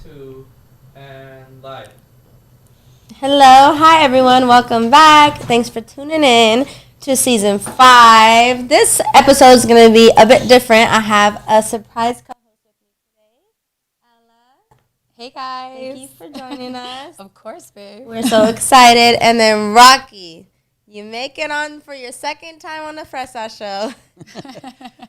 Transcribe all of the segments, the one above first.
2, and live. Hello, hi everyone, welcome back. Thanks for tuning in to season 5. This episode is going to be a bit different. I have a surprise co-host with me today, Ella. Hey guys. Thank you for joining us. Of course, babe. We're so excited. And then Rocky, you make it on for your second time on the Fresh Out Show.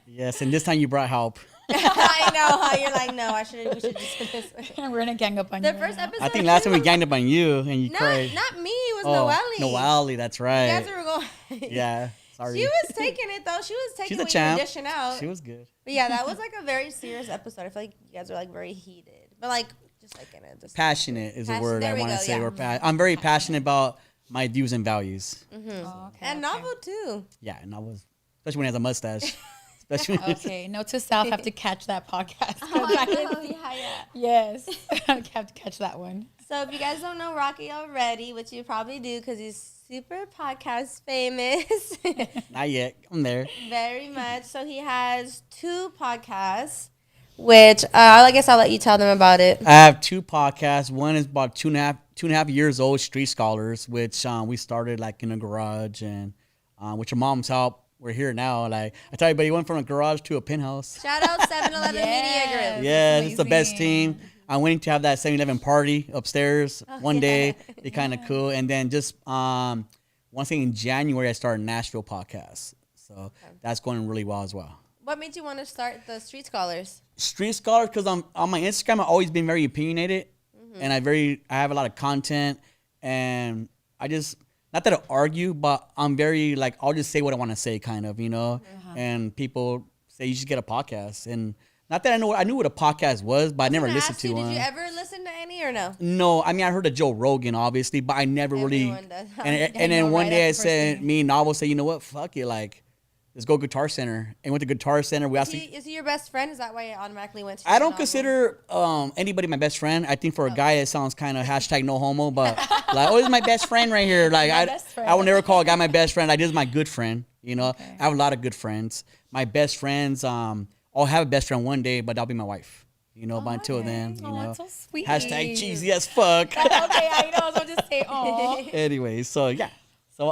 Yes, and this time you brought help. I know how you're like, no, we should just put this way. We're gonna gang up on The you. first episode. I think last time we ganged up on you and you cried. Not me, it was Noelle. Noelle, that's right. You guys were going. Yeah, sorry. She was taking it though. She was taking She's a when champ. you were dishing out. She was good. But yeah, that was like a very serious episode. I feel like you guys were like very heated, but like just like in it. Just Passionate is a word there I we want to go, say. yeah. I'm very passionate about my views and values. Mm-hmm. Oh, okay, And novel too. Yeah, and I was, especially when he has a mustache. Especially when Okay, note to self: have to catch that podcast. Yeah. Yes, I have to catch that one. So if you guys don't know Rocky already, which you probably do because he's super podcast famous, not yet. I'm there. very much. So he has 2 podcasts, which I guess I'll let you tell them about it. I have 2 podcasts. One is about two and a half years old, Street Scholars, which we started like in a garage, and with your mom's help, we're here now. Like I tell everybody, went from a garage to a penthouse. Shout out 7-Eleven Media Group. Yeah, it's the best team. I went to have that 7-Eleven party upstairs one day. They kind of cool. And then just one thing in January, I started Nashville podcast. So that's going really well as well. What made you want to start the Street Scholars? Street Scholars, because on my Instagram, I've always been very opinionated. And I have a lot of content. And I just, not that I argue, but I'm very like, I'll just say what I want to say kind of, you know. And people say you should get a podcast. And not that I knew what a podcast was, but I never listened to one. Did you ever listen to any or no? No, I mean I heard of Joe Rogan obviously, but I never really. Everyone does. And then one day I said, me and Novel said, you know what, fuck it, like let's go Guitar Center. And went to Guitar Center. We asked. Is he your best friend? Is that why it automatically went to? I don't consider anybody my best friend. I think for a guy it sounds kind of hashtag no homo, but like, oh, this is my best friend right here. Like I will never call a guy my best friend. Like this is my good friend. You know, Okay. I have a lot of good friends. My best friends, I'll have a best friend one day, but that'll be my wife. You know, but until then, you know, that's so sweet. hashtag cheesy as fuck. Okay, I know. So just say, oh. Anyway, so yeah, so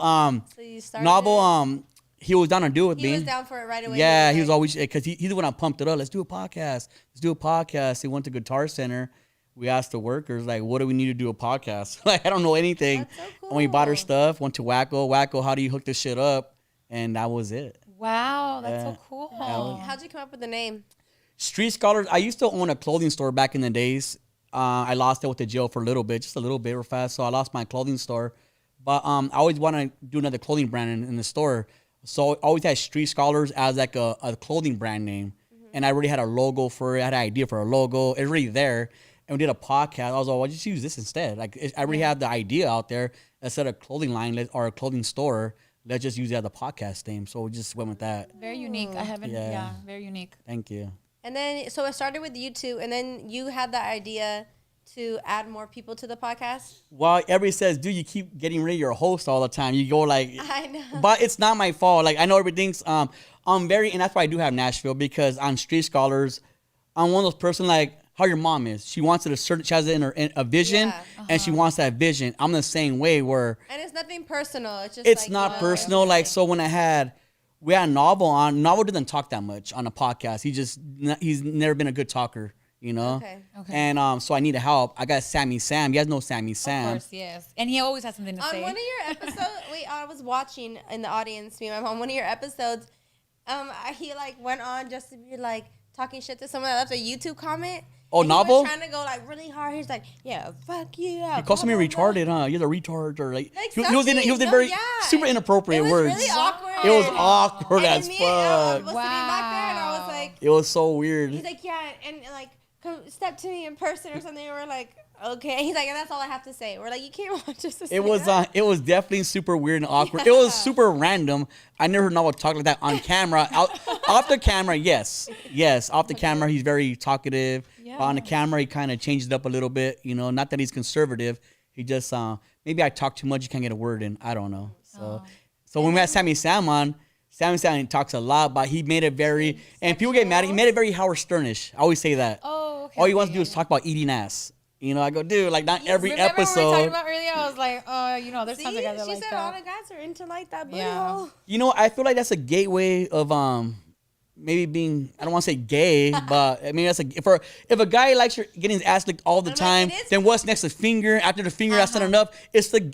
So you started. Novel, he was down to do it with He me. was down for it right away. Yeah, he was always, because he's the one I pumped it up. Let's do a podcast. Let's do a podcast. He went to Guitar Center. We asked the workers, like, what do we need to do a podcast? Like, I don't know anything. That's so cool. And we bought her stuff, went to Wacko. Wacko, how do you hook this shit up? And that was it. Wow, that's Yeah. so cool. How'd you come up with the name? Street Scholars, I used to own a clothing store back in the days. I lost it with the jail for a little bit, just a little bit real fast. So I lost my clothing store. But I always want to do another clothing brand in the store. So I always had Street Scholars as like a clothing brand name. And I already had a logo for it. I had an idea for a logo. It's already there. And we did a podcast. I was like, well, just use this instead. Like I already have the idea out there. Instead of clothing line or a clothing store, let's just use it as a podcast name. So we just went with that. Very unique. I haven't. Yeah. Yeah, very unique. Thank you. And then, so it started with you 2, and then you had the idea to add more people to the podcast. Well, everybody says, dude, you keep getting rid of your host all the time. You go like, I know. but it's not my fault. Like I know everything's I'm very, and that's why I do have Nashville, because on Street Scholars, I'm one of those person like how your mom is. She wants it a certain, she has it in her a vision, Yeah. and she wants that vision. I'm the same way where And it's nothing personal. It's just it's like, not you know, personal. Like so when we had Novel on. Novel doesn't talk that much on a podcast. He's never been a good talker, you know. Okay. And so I needed help. I got Sammy Sam. You guys know Sammy Sam. Of course, yes. And he always has something to On say. one of your episodes, I was watching in the audience, me and my mom, one of your episodes, he like went on just to be like talking shit to someone that left a YouTube comment. Oh, and Novel? He was trying to go like really hard. He's like, yeah, fuck you. He calls me retarded, huh? You're a retard, or like he was in something. very No, yeah. super inappropriate It was words. really awkward. It was awkward And as me and Ella fuck. was sitting back there, and I was like, It was so weird. he's like, yeah, and like, come step to me in person or something. And we're like, okay. He's like, and that's all I have to say. We're like, you can't watch us to say that. It was definitely super weird and awkward. It was super random. I never know what to talk like that on camera. Off the camera, yes, off the camera he's very talkative. Yeah. But on the camera he kind of changed it up a little bit. You know, not that he's conservative. He just maybe I talk too much. You can't get a word in. I don't know. So when we had Sammy Sam on. Sammy Sam talks a lot, but he made it very, and people get mad. He made it very Howard Sternish. I always say that. Oh, okay. All he wants to do is talk about eating ass. You know, I go, dude, like not every Remember what we were talking episode. about earlier? I was like, there's See, times I guys are she like said that. all the guys are into like that booty Yeah. hole. You know, I feel like that's a gateway of maybe being, I don't want to say gay, but I mean that's if a guy likes getting his ass licked all the I'm like, time, it is- then what's next? The finger. After the finger, that's not enough.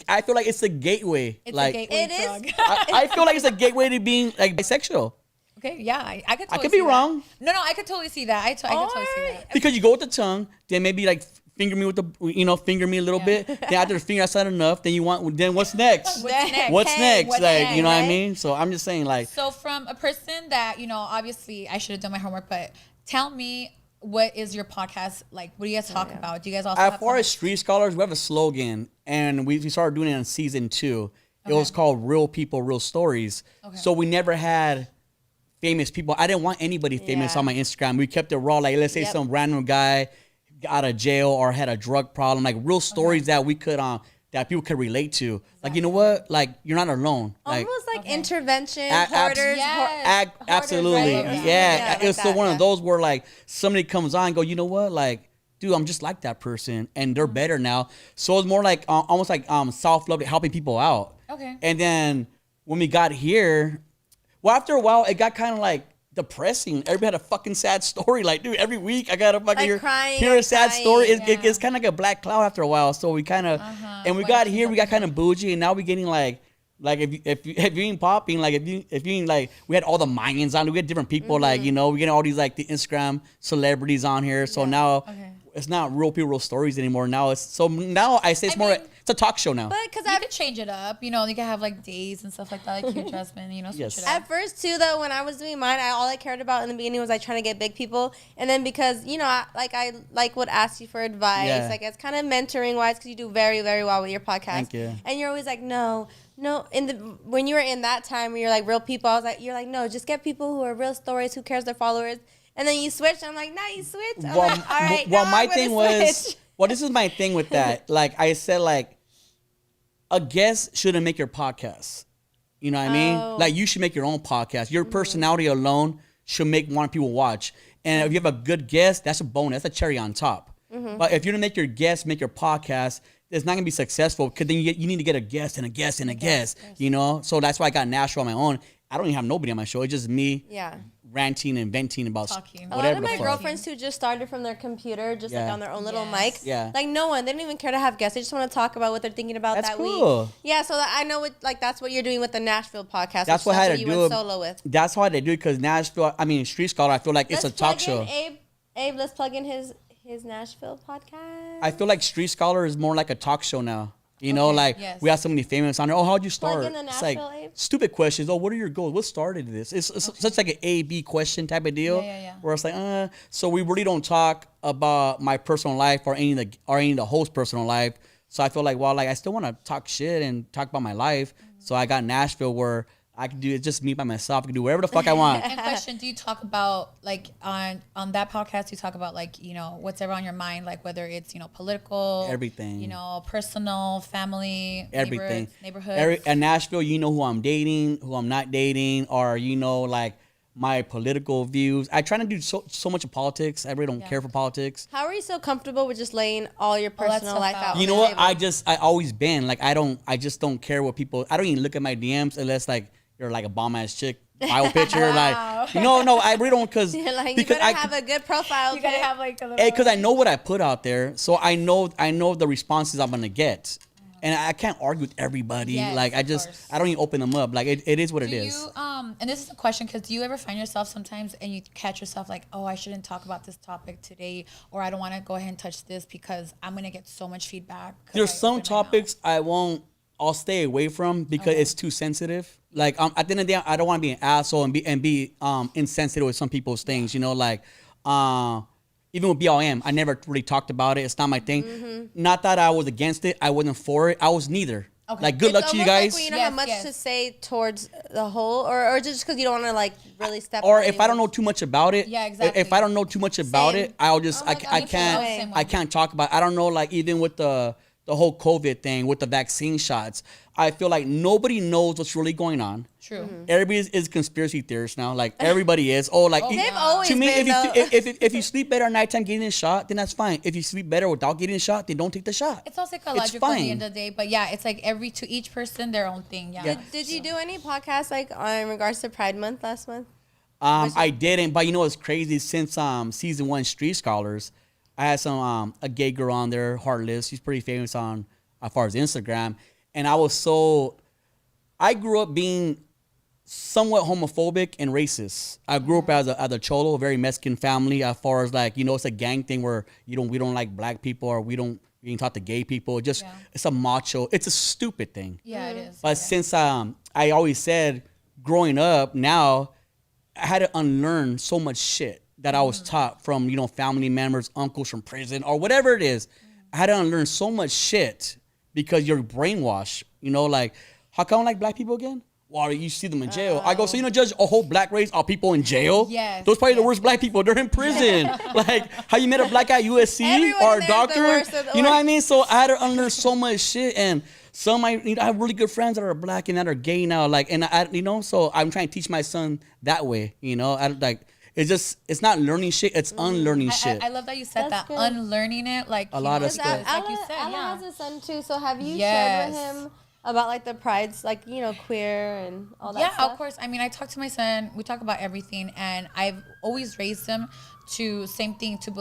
I feel like it's the gateway. It's like a gateway It is- drug. I feel like it's a gateway to being like bisexual. Okay, yeah, I could. Totally I could be see that. wrong. No, I could totally see that. I could totally see that. Because you go with the tongue, then maybe like finger me with finger me a little bit. Then after the finger, that's not enough. Then then what's next? What's next? What's Hey, next? what's Like, next, you know what I right? mean? So I'm just saying, like, So from a person that, obviously I should have done my homework, but tell me, what is your podcast like? What do you guys talk about? Do you guys also as have far as Street Scholars, we have a slogan, and we started doing it in season 2. It was called Real People, Real Stories. Okay. So we never had famous people. I didn't want anybody famous Yeah. on my Instagram. We kept it raw. Like, let's say Yep. some random guy got out of jail or had a drug problem. Like, real stories that we could, that people could relate to. Like, you know what? Like, you're not alone. Like, Almost like intervention, abs- hoarders. Yes. absolutely. right? Yeah. Yeah, like It's that, one yeah. of those where, like, somebody comes on and go, you know what? Like, dude, I'm just like that person, and they're better now. So it's more like almost like self-love, helping people out. Okay. And then when we got here, well, after a while, it got kind of like depressing. Everybody had a fucking sad story. Like, dude, every week I gotta fucking Like crying hear a and sad crying, story. yeah. It's kind of like a black cloud after a while. So we kind of, and we Why got don't you here, go we got kind of bougie, and now we're getting like if you ain't popping, like if you ain't like, we had all the Mayans on, we had different people, like, we getting all these like the Instagram celebrities on here. So now Okay. it's not real people, real stories anymore. Now I say it's I more mean- it's a talk show now. But because You could change it up. You can have like days and stuff like that, like Hugh Jackman. Switch Yes. it up. at first too, though, when I was doing mine, all I cared about in the beginning was like trying to get big people, and then because I would ask you for advice, Yeah. like it's kind of mentoring wise, because you do very, very well with your podcast. Thank you. And you're always like, no. When you were in that time where you're like real people, you're like, no, just get people who are real stories, who cares their followers. And then you switch. I'm like, nah, you switch. I'm like, all right. well, now my I'm gonna thing was, switch. well, this is my thing with that. Like I said, like a guest shouldn't make your podcast. You know what I mean? Oh. Like you should make your own podcast. Your personality alone should want people watch. And if you have a good guest, that's a bonus. That's a cherry on top. But if you're gonna make your guest make your podcast, it's not gonna be successful because then you need to get a guest and a guest and a guest. So that's why I got Nash on my own. I don't even have nobody on my show. It's just me Yeah. ranting and venting about Talking. A lot whatever of the my fuck. girlfriends who just started from their computer, just like Yeah. on their own little Yes. mic. Yeah. Like no one, they don't even care to have guests. They just want to talk about what they're thinking about That's that cool. week. Yeah, so that I know that's what you're doing with the Nashville podcast. That's which what I had to you do. went solo with. That's how they do it because Nashville. I mean, Street Scholar. I feel like it's a talk show. Abe, let's plug in his Nashville podcast. I feel like Street Scholar is more like a talk show now. Like yes. we have so many famous on there. Oh, how'd you start? in the It's like Nashville, Abe. stupid questions. Oh, what are your goals? What started this? It's such like an A/B question type of deal. Yeah. Where it's like, so we really don't talk about my personal life or any of the host's personal life. So I feel like, well, like I still want to talk shit and talk about my life. So I got Nashville where I can do it just me by myself. I can do whatever the fuck I want. And question, do you talk about like on that podcast, you talk about like, what's ever on your mind, like whether it's, political, Everything. personal, family, Everything. neighborhood. In Nashville, who I'm dating, who I'm not dating, or like my political views. I try to do so much of politics. I really don't care for politics. How are you so comfortable with just laying all your All that personal stuff life out? out? You on know the what? table? I always been like I just don't care what people. I don't even look at my DMs unless like you're like a bomb ass chick. Bio picture Wow. like no, I really don't because You're like, you because better have a good profile. You gotta pic. have like a little. because I know what I put out there, so I know the responses I'm gonna get, and I can't argue with everybody. Yes, like of course. I don't even open them up. Like it is what it Do is. you and this is a question, because do you ever find yourself sometimes and you catch yourself like, oh, I shouldn't talk about this topic today, or I don't want to go ahead and touch this because I'm gonna get so much feedback? 'cause There's I some opened my mouth. topics I'll stay away from because it's too sensitive. Like at the end of the day, I don't want to be an asshole and be insensitive with some people's things. Even with BLM, I never really talked about it. It's not my thing. Not that I was against it. I wasn't for it. I was neither. Okay. Like good It's luck to you almost guys. Like when you don't Yes, have much yes. to say towards the whole, or just because you don't want to like really step. Or on if I don't know anyone's- too much about it, Yeah, exactly. If I don't know too much about Same. it, I'll just Oh my God, me too. Same I way. can't talk about it. I don't know, like even with the the whole COVID thing with the vaccine shots, I feel like nobody knows what's really going on. True. Everybody is conspiracy theorists now. Like everybody is. Oh, like They've always to me, been, if you sleep better at nighttime getting a shot, then that's fine. If you sleep better without getting a shot, then don't take the shot. It's all psychological at the end of the day. But yeah, it's like to each person their own thing. Yeah. Did you do any podcasts like in regards to Pride Month last month? I didn't, but you know what's crazy? Since season 1 Street Scholars, I had some a gay girl on there, Heartless. She's pretty famous on as far as Instagram, and I grew up being somewhat homophobic and racist. I grew up as a cholo, a very Mexican family. As far as like, you know, it's a gang thing where we don't like black people, or we ain't talk to gay people. It's a macho. It's a stupid thing. Yeah, it is. But since I always said growing up, now I had to unlearn so much shit that I was taught from, you know, family members, uncles from prison, or whatever it is. I had to unlearn so much shit because you're brainwashed. You know, like, how come I don't like black people again? Well, you see them in jail. I go, so you know, judge a whole black race are people in jail? Yes. Those probably the worst black people. They're in prison. Like, how you met a black guy at USC Everyone or a there's the doctor? worst of the You know what I worst. mean? So I had to unlearn so much shit. And I have really good friends that are black and that are gay now. Like, and so I'm trying to teach my son that way. You know, it's not learning shit. It's unlearning shit. I love that you said That's that. good. Unlearning it, like A lot of he was- stuff. like you said, Ella yeah. has a son too. So have you Yes. shared with him about like the prides, like, you know, queer and all that Yeah, stuff? of course. I mean, I talk to my son. We talk about everything, and I've always raised him to same thing, to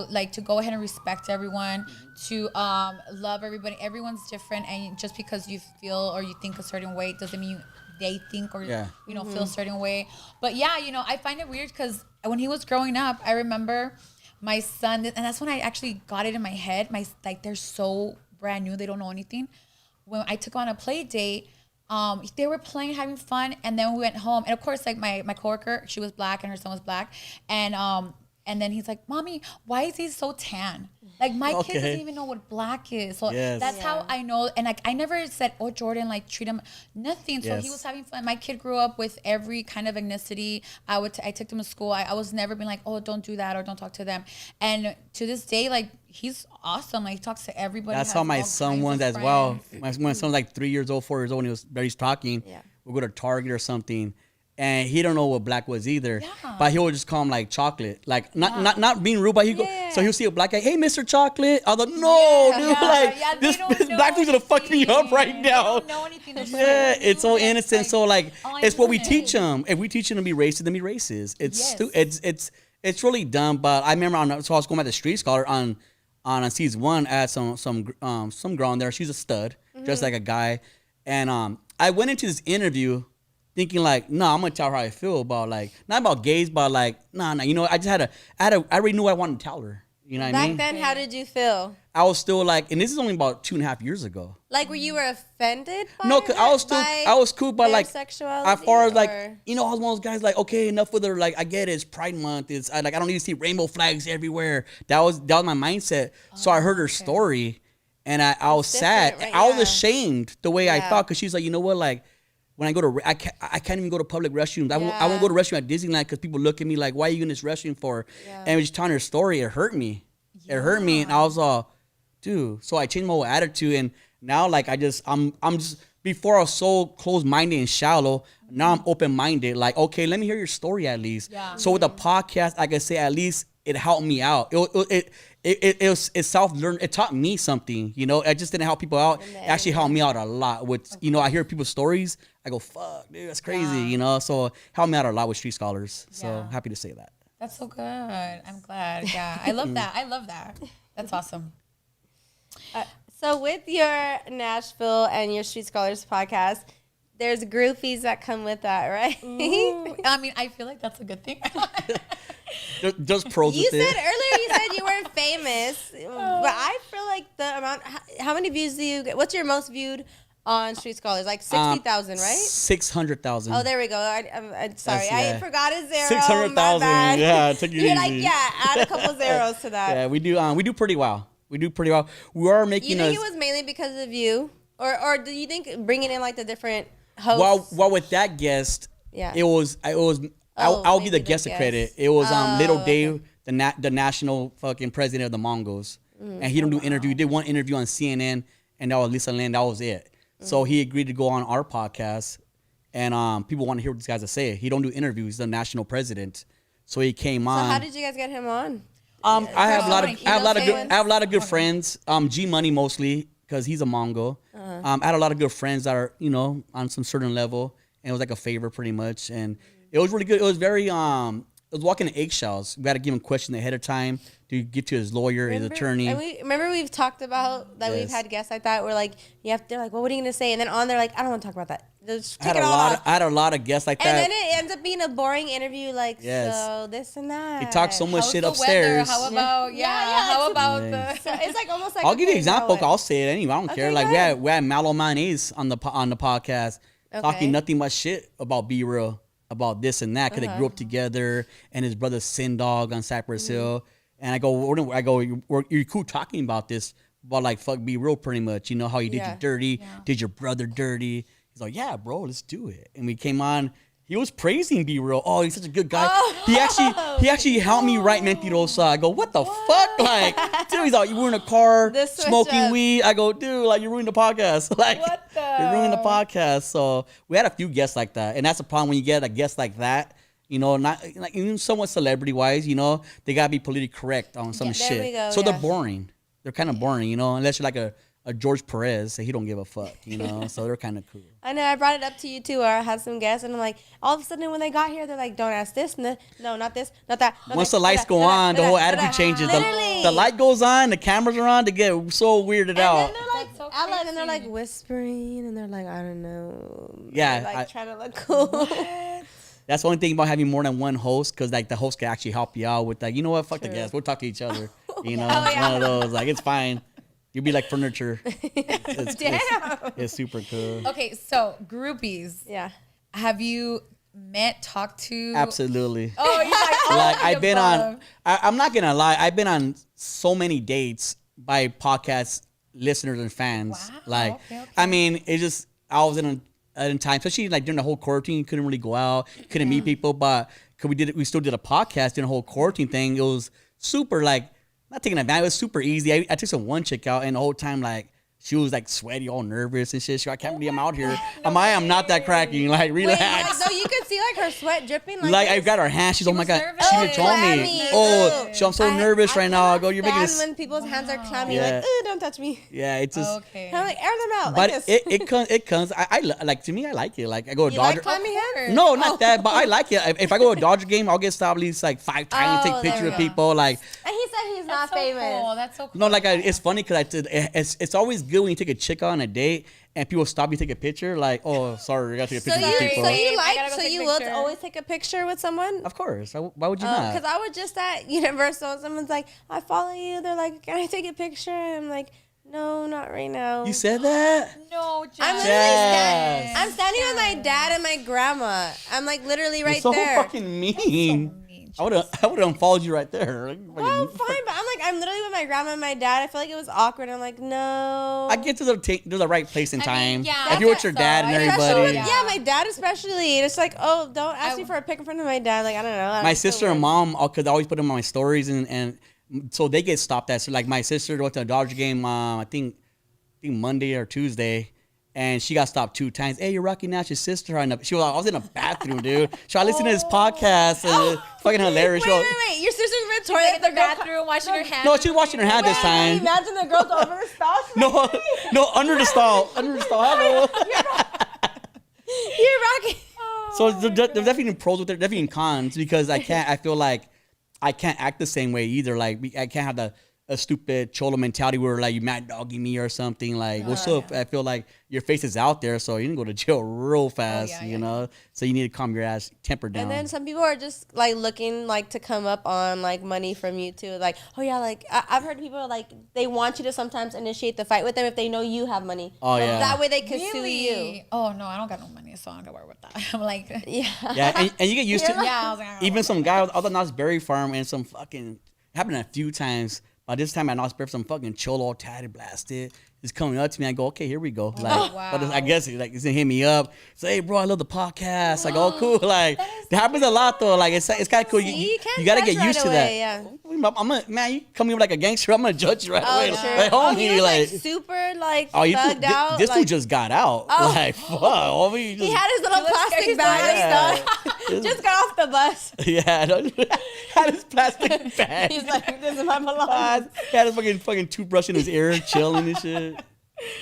go ahead and respect everyone, to love everybody. Everyone's different, and just because you feel or you think a certain way doesn't mean they think or feel a certain way. But yeah, you know, I find it weird because when he was growing up, I remember my son, and that's when I actually got it in my head. They're so brand new, they don't know anything. When I took on a play date, they were playing, having fun, and then we went home. And of course, like my coworker, she was black and her son was black, and then he's like, "Mommy, why is he so tan? Like my kid doesn't even know what black is." So that's how I know. And like I never said, "Oh, Jordan, like treat him," nothing. So he was having fun. My kid grew up with every kind of ethnicity. I took him to school. I was never being like, "Oh, don't do that," or "Don't talk to them." And to this day, like he's awesome. Like he talks to everybody. That's has how my all son kinds was of as well. friends. My son's like 3 years old, 4 years old, and he was barely talking. Yeah. We'll go to Target or something, and he don't know what black was either. Yeah. But he would just call him like chocolate, like not being rude, but he go. Yeah. So he'll see a black guy, "Hey, Mr. Chocolate." I was like, "No, dude, like they this don't know black dude's gonna fuck me up right anything. now." They don't know anything. They're Yeah, it's so cute. innocent. So like, oh, I it's what we know teach it. them. If we teach them to be racist, then be racist. Yes. It's really dumb. But I remember so I was going by the Street Scholar on season 1. I had some girl on there. She's a stud, just like a guy. And I went into this interview thinking like, I'm gonna tell her how I feel about, like, not about gays, but like, you know, I already knew what I wanted to tell her. You know what I mean? Back then, how did you feel? I was still like, and this is only about 2.5 years ago. Like, were you offended by No, 'cause I was cool, but their like, sexuality, as far as like, or- you know, I was one of those guys like, okay, enough with her. Like, I get it, it's Pride Month. I don't need to see rainbow flags everywhere. That was my mindset. So I heard her story, and I was sad. different, right? I was Yeah. ashamed the way I Yeah. thought, because she's like, you know what, like, when I go to, I can't even go to public restrooms. I won't go to restroom at Disneyland because people look at me like, why are you in this restroom for? Yeah. And just telling her story, it hurt me. It hurt me, and I was all, dude. So I changed my whole attitude, and now like I'm just, before I was so close minded and shallow. Now I'm open minded. Like, okay, let me hear your story at least. Yeah. So with the podcast, I can say at least it helped me out. It self-learned. It taught me something. You know, it just didn't help people out. It actually helped me out a lot. With, you know, I hear people's stories. I go, fuck, dude, that's crazy. You know, so it helped me out a lot with Street Scholars. So Yeah. happy to say that. That's so good. I'm glad. Yeah, I love that. I love that. That's awesome. So with your Nashville and your Street Scholars podcast, there's groupies that come with that, right? I mean, I feel like that's a good thing. Just pros You with said it. earlier, you said you weren't famous, but I feel like the amount. How many views do you get? What's your most viewed on Street Scholars? Like 60,000, right? 600,000. Oh, there we go. I'm sorry, yeah. I forgot a zero. 600,000. My bad. Yeah, take it You're like, easy. yeah, add a couple zeros to that. Yeah, we do pretty well. We are making You think us. it was mainly because of you, or do you think bringing in like the different hosts? Well, with that guest, Yeah. it was. I'll give maybe the the guest the guest. credit. It was Little okay. Dave, the national fucking president of the Mongols, and he don't do interview. He did one interview on CNN, and that was Lisa Lynn. That was it. So he agreed to go on our podcast, and people want to hear what these guys are saying. He don't do interviews. He's the national president, so he came So on. how did you guys get him on? I have a lot of good ones? friends. G Money mostly because he's a Mongo. I had a lot of good friends that are on some certain level, and it was like a favor pretty much, and it was really good. It was very it was walking in eggshells. We got to give him questions ahead of time to get to his lawyer, his attorney. And we've talked about that. We've had guests like that where like they're like, well, what are you gonna say? And then on they're like, I don't want to talk about that. Just take it all off. I had a lot of guests like that. And then it ends up being a boring interview, like so this and that. He talks so much shit the upstairs. Weather? How about how about the? So it's like almost like I'll give you an example. I'll say it anyway. I don't care. Like go we had Malo Mayonnaise on the podcast talking nothing but shit about Be Real, about this and that because they grew up together, and his brother Sin Dog on Cypress Hill. And I go, you're cool talking about this, about like fuck Be Real pretty much. You know how you did you dirty, did your brother dirty. He's like, yeah, bro, let's do it. And we came on. He was praising Be Real. Oh, he's such a good guy. He actually helped me write Mentirosa. I go, what the fuck? Like, dude, he's like, you were in a car smoking weed. I go, dude, like you ruined the podcast. Like, you ruined the podcast. So we had a few guests like that, and that's the problem when you get a guest like that. Not like even somewhat celebrity wise. They gotta be politically correct on some shit. There we go, so they're boring. They're kind of boring. Unless you're like a George Perez, he don't give a fuck. So they're kind of cool. I know. I brought it up to you too, where I had some guests, and I'm like, all of a sudden when they got here, they're like, don't ask this, no, not this, not that. Once the lights go on, the whole attitude changes. The light goes on, the cameras are on, they get so weirded out. And then they're like, so and then they're like whispering, and they're like, I don't know. Yeah, they're like trying to look cool. That's the only thing about having more than one host, because like the host can actually help you out with like, you know what, fuck the guests, we'll talk to each other. One of those, like, it's fine. You'll be like furniture. It's super cool. Okay, so groupies. Yeah. Have you talked to? Absolutely. Oh, you're like, I've been on. I'm not gonna lie. I've been on so many dates by podcast listeners and fans. Wow, okay. I mean, it just I was in time, especially like during the whole quarantine, couldn't really go out, couldn't meet people, but we still did a podcast during the whole quarantine thing. It was super like. Not taking advantage. It was super easy. I took some one chick out, and the whole time, like, she was like sweaty, all nervous and shit. She, I can't believe I'm out here. I'm not that cracking. Like, relax. Wait, no, you could see like her sweat dripping. Like I got her hand. She's oh my god. nervous. She even told me. I'm so nervous right now. I go, you're making this. When people's hands are clammy, like, don't touch me. Yeah, it's just. Okay. I'm like, air them out. But like this. it comes. I like to me. I like it. Like I go to You Dodger. like clammy hands? No, not that. But I like it. If I go to a Dodger game, I'll get stopped at least like 5 times, take pictures with people. Like. And he said he's not famous. Cool. That's so cool. No, like it's funny because it's always good when you take a chick on a date and people stop you take a picture. Like, oh, sorry, I got to take a picture with people. So you will always take a picture with someone? Of course. Why would you not? Because I was just at Universal. Someone's like, I follow you. They're like, can I take a picture? I'm like, no, not right now. You said that? No, I'm literally I'm standing with my dad and my grandma. I'm like literally right so there. Fucking mean. I would have unfollowed you right there. Well, fine, but I'm literally with my grandma and my dad. I feel like it was awkward. I'm like, no. I get to the right place and time. mean, yeah. If you're with your dad and everybody. Yeah, my dad especially. It's like, oh, don't ask me for a pic in front of my dad. Like, I don't know. My sister and mom, because I always put them on my stories, and so they get stopped at. So like my sister went to a Dodger game, I think Monday or Tuesday. And she got stopped 2 times. Hey, you're rocking Nash's sister. She was like, I was in a bathroom, dude. So I listened to this podcast. And it's fucking hilarious. Wait. Your sister's in the toilet in the bathroom washing her hands. No, she was washing her hands this time. Imagine the girls over the stall. No, under the stall. Under the stall. Hello. You're rocking. So there's definitely pros with it, definitely cons, because I feel like I can't act the same way either. Like I can't have a stupid cholo mentality where like you mad dogging me or something. Like what's up? I feel like your face is out there, so you can go to jail real fast, you know. So you need to calm your ass temper down. And then some people are just like looking like to come up on like money from you too. Like, oh yeah, like I've heard people like they want you to sometimes initiate the fight with them if they know you have money. Oh yeah. That way they can sue you. Oh no, I don't got no money, so I don't gotta worry with that. I'm like, yeah, and you get used to. I was like, even some guy out the Knott's Berry Farm and some fucking happened a few times. This time I lost breath, some fucking cholo tatted blasted. He's coming up to me. I go, okay, here we go. Like, wow. but I guess he's gonna hit me up. Say, hey, bro, I love the podcast. Like, oh, cool. Like, that happens a lot though. Like, it's kind of cool. See, You gotta judge get used right to away, that. Yeah. Man, you coming up like a gangster. I'm gonna judge you right Oh, away. sure. Like, Oh, he homie, was like, super like oh, you thugged out. this like, dude just got out. Oh. Like, fuck, homie. he had his little He was plastic scared. bag Yeah. and stuff. Just got off the bus. Yeah, had his plastic bag. He's like, this is my belongings. He had his fucking toothbrush in his ear, chilling and shit.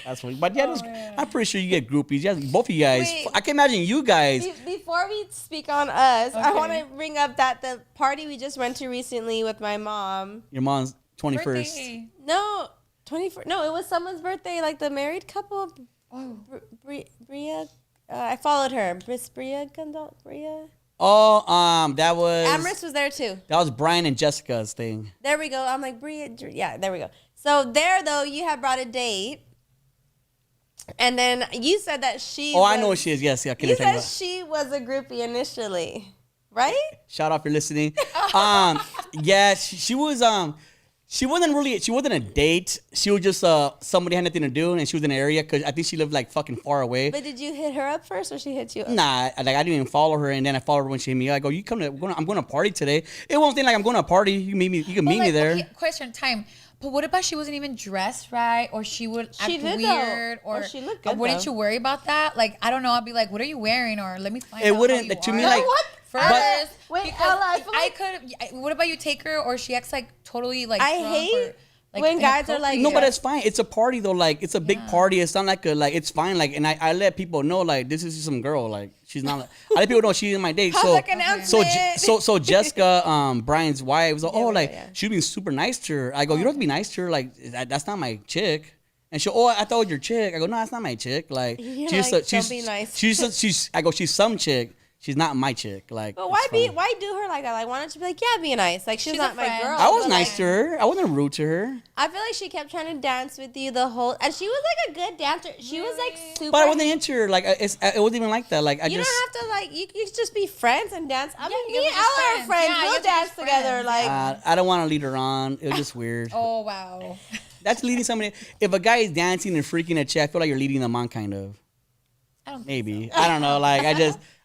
That's funny. But yeah, I'm pretty sure you get groupies. Yes, both of you guys. Wait. I can imagine you guys. Before we speak on us, I Okay. want to bring up that the party we just went to recently with my mom. Your mom's 21st. Birthday. No, 24. No, it was someone's birthday, like the married couple. Oh. Bria. I followed her. Bria Bria. Oh, that was Amherst was there too. that was Brian and Jessica's thing. There we go. I'm like, Bria. Yeah, there we go. So there, though, you had brought a date. And then you said that she Oh, I know what she is. Yes, yeah. You said she was a groupie initially, right? Shout out for listening. Yeah, she was she wasn't a date. She was just somebody had nothing to do, and she was in the area because I think she lived like fucking far away. But did you hit her up first or she hit you up? Nah, like I didn't even follow her, and then I followed her when she hit me. I go, you come to? I'm going to party today. It won't think like I'm going to a party. You meet me. You can meet me there. Okay, question time. But what about she wasn't even dressed right, or she would act She did, weird, though. or She looked good, wouldn't though. you worry about that? Like, I don't know. I'd be like, what are you wearing, or let me find It out. wouldn't- how you to are. me, like- what? First, Wait, because Ella, I feel like what about you take her, or she acts like totally like I drunk hate or, like, when guys are like- inappropriate? No, but it's fine. It's a party though. Like it's a big party. It's not like it's fine. Like, and I let people know like this is some girl. Like she's not. I let people know she's in my date. Public So announcement. so Jessica, Brian's wife was like, oh, like yeah. she's being super nice to her. I go, you don't have to be nice to her. Like that's not my chick. And she, oh, I thought it was your chick. I go, no, that's not my chick. Like You're she's like, don't be nice. She's. I go, she's some chick. She's not my chick. Like, But it's fine. why do her like that? Like, why don't you be like, yeah, be nice? Like, she's She's not a my friend. girl. I was but, nice like, to her. I wasn't rude to her. I feel like she kept trying to dance with you the whole, and she was like a good dancer. She was like super. But I wasn't into her. Like it wasn't even like that. Like I You just. don't have to like. You can just be friends and dance. I mean, you me guys and are just Ella are friends. friends. Yeah, you We'll guys are dance just together. friends. Like, I don't want to lead her on. It was just weird. Oh wow. That's leading somebody. If a guy is dancing and freaking a chick, I feel like you're leading them on, kind of. I don't think Maybe. I don't know. Like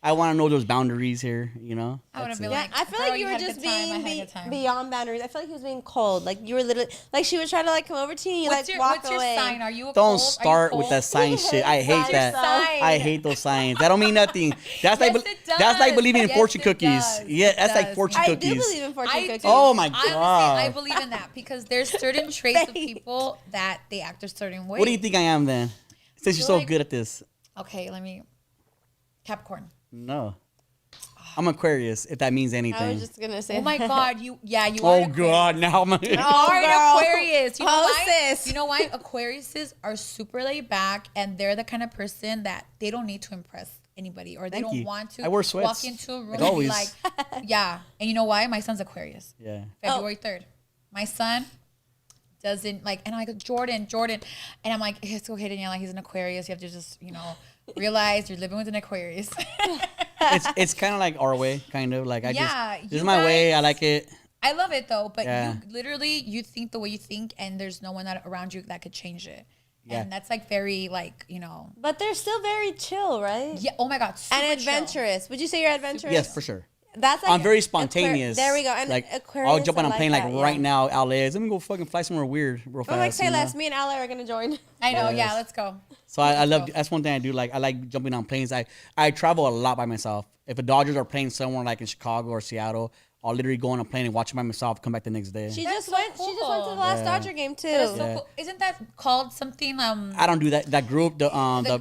I want to know those boundaries here. You know. I would have been yeah, like, I feel girl, like you were had a just good time, I being had a good time. beyond boundaries. I feel like he was being cold. Like you were literally like she would try to like come over to you and you What's like your walk What's your away. sign? Are you a Don't cold? Are you start with cold? that sign shit. I hate What's that. your sign? I hate those signs. That don't mean nothing. That's like Yes, it that's like does. believing in Yes, fortune it cookies. does. Yeah, It that's like does. fortune I cookies. do believe in fortune I cookies. do. Oh my Honestly, God. I believe in that because there's certain traits of Babe. people that they act a certain way. What do you think I am then? Since you're You're so like- good at this. Okay, let me. Capricorn. No. I'm Aquarius, if that means anything. I was just gonna say. Oh my God, you are. an Oh Aquarius. God, now I'm. You are an girl. Aquarius. You know Oh, why? sis. You know why? Aquariuses are super laid back, and they're the kind of person that they don't need to impress anybody, or they Thank don't you. want to I wear walk sweats, into a room like and be always. like, yeah. And you know why? My son's Aquarius. Yeah. February 3rd. My son doesn't like, and I'm like, Jordan. And I'm like, it's okay, Daniela, he's an Aquarius. You have to just, realize you're living with an Aquarius. It's kind of like our way, kind of like Yeah, this you is my way. I guys- like it. I love it though, but Yeah. you think the way you think, and there's no one that around you that could change it. Yeah. And that's like very But they're still very chill, right? yeah. Oh my God, super And chill. adventurous. Would you say you're adventurous? Yes, for sure. That's like I'm very spontaneous. There we go. And like Aquarius, I'll jump on I a plane like that, yeah. right now, LA. Let me go fucking fly somewhere weird real fast. I'm like, say you know? less. Me and Ella are gonna join. I know. Yes. Yeah, let's go. So I love go. that's one thing I do. Like I like jumping on planes. I travel a lot by myself. If the Dodgers are playing somewhere like in Chicago or Seattle, I'll literally go on a plane and watch it by myself. Come back the next day. She That's just so went. She just went to the cool. last Yeah. Dodger game too. That's so Yeah. cool. Isn't that called something? I don't do that. That group, the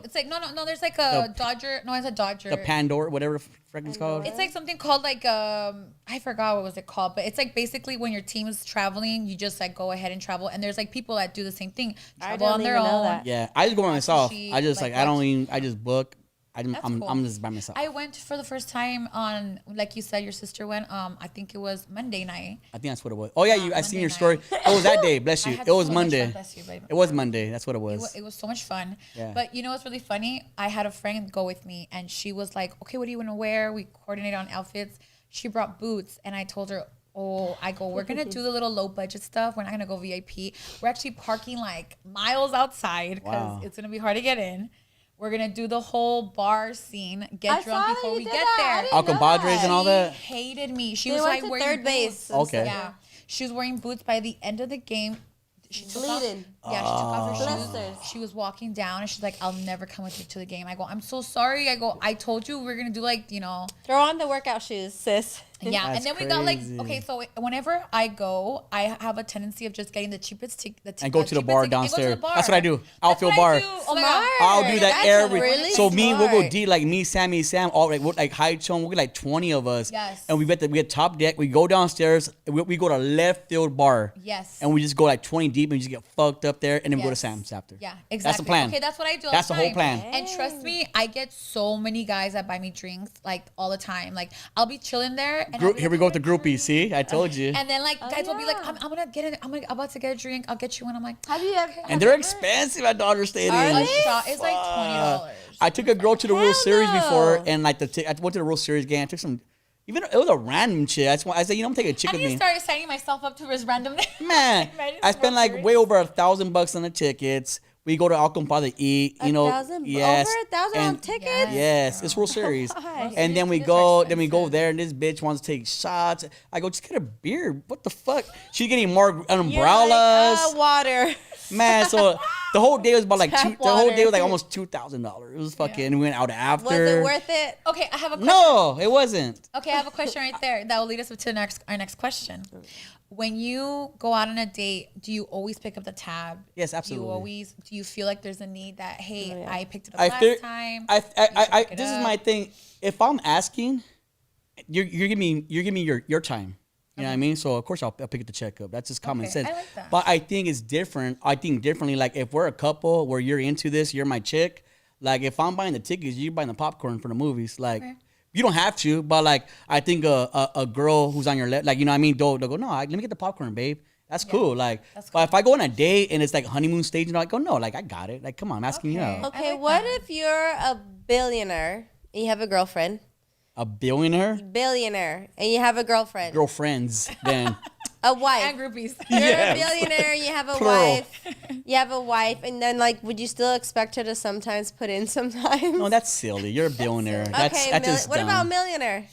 It's like no. There's like a Dodger. No, it's a Dodger. the Pandora, whatever the frick it's called. It's like something called like I forgot what was it called, but it's like basically when your team is traveling, you just like go ahead and travel, and there's like people that do the same thing, I travel on didn't their even know own. that. Yeah, I just go by myself. She, I just like, I don't watch- even. I just book. I'm cool. just by myself. I went for the first time on, like you said, your sister went. I think it was Monday night. I think that's what it was. Oh yeah, I seen Monday your night. story. It was that day. Bless I you. had It was so much Monday. fun. Bless you, babe. It was Monday. That's what it It was. was, it was so much fun. Yeah. But you know what's really funny? I had a friend go with me, and she was like, okay, what do you want to wear? We coordinated on outfits. She brought boots, and I told her, Oh, I go, we're going to do the little low budget stuff. We're not going to go VIP. We're actually parking like miles outside because it's going to be hard to get in. We're going to do the whole bar scene, get drunk before we get there. Al compadres and all that. She hated me. She They was went like to wearing third base boots. and Okay. stuff. Yeah. She was wearing boots by the end of the game. She took off, Bleeding. yeah, she took off her Blisters. shoes. She was walking down and she's like, I'll never come with you to the game. I go, I'm so sorry. I go, I told you we are going to do like, Throw on the workout shoes, sis. yeah. That's And then we got like, crazy. okay, so whenever I go, I have a tendency of just getting the cheapest ticket. And go to the bar downstairs. That's what I do. Outfield That's what bar. I do. Oh my God. I'll do that That's every. really so me, we'll go smart. deep like me, Sammy, Sam, all like high chum. We'll get like 20 of us. Yes. And we get top deck. We go downstairs. We go to left field bar. Yes. And we just go like 20 deep and we just get fucked up there, and then we go to Yes. Sam's after. Yeah, exactly. That's the plan. Okay, that's what I do all That's the the whole time. plan. And trust me, I get so many guys that buy me drinks like all the time. Like I'll be chilling there. And I'll be Here we like, go with the groupies. See, I told you. And then like guys will be like, yeah. I'm gonna get it. I'm about to get a drink. I'll get you one. I'm like, Have you ever? And they're expensive at Dodger Stadium. Are a they? shot is like $20. I took a girl to the Hell World Series no. before, and like I went to the World Series game. I took some. Even it was a random chick. That's why I said, I'm taking a chick I with need to me. start signing myself up to his random. Man, Right, I it's spent World like Series. way over $1,000 on the tickets. We go to Alcompa to eat. You know, yes, Over 1,000 on and- tickets. Yes, it's World Series. Why? And then we Tickets are go expensive. there, and this bitch wants to take shots. I go, just get a beer. What the fuck? She's getting more You're umbrellas. like, water. Man, so the whole day was about like Tap the whole day was like water. almost $2,000. It was fucking. We went out after. Was it worth it? Okay, I have a question. No, it wasn't. Okay, I have a question right there that will lead us to our next question. When you go out on a date, do you always pick up the tab? Yes, absolutely. Do you feel like there's a need that, hey, Oh, yeah. I picked it up I last feel, time? I pick it this is up. my thing. If I'm asking, you're giving me your time. You know what I mean? So of course I'll pick up the checkup. That's just common Okay, sense. I like that. But I think it's different. I think differently. Like if we're a couple where you're into this, you're my chick. Like if I'm buying the tickets, you're buying the popcorn for the movies. Like Okay. you don't have to, but like I think a girl who's on your left, like you know what I mean, they'll go, no, let me get the popcorn, babe. That's cool. Like, that's but if I go on a date and it's like honeymoon stage, and I go, no, like I got it. Like, come on, I'm asking you Okay. out. Okay, like what that. if you're a billionaire and you have a girlfriend? A billionaire, Billionaire and you have a girlfriend. girlfriends, then A wife. And groupies. You're Yes. a billionaire, you have a Plural. wife. You have a wife, and then like, would you still expect her to sometimes put in sometimes? no, that's silly. You're a billionaire. That's okay, that's just what dumb. about millionaire?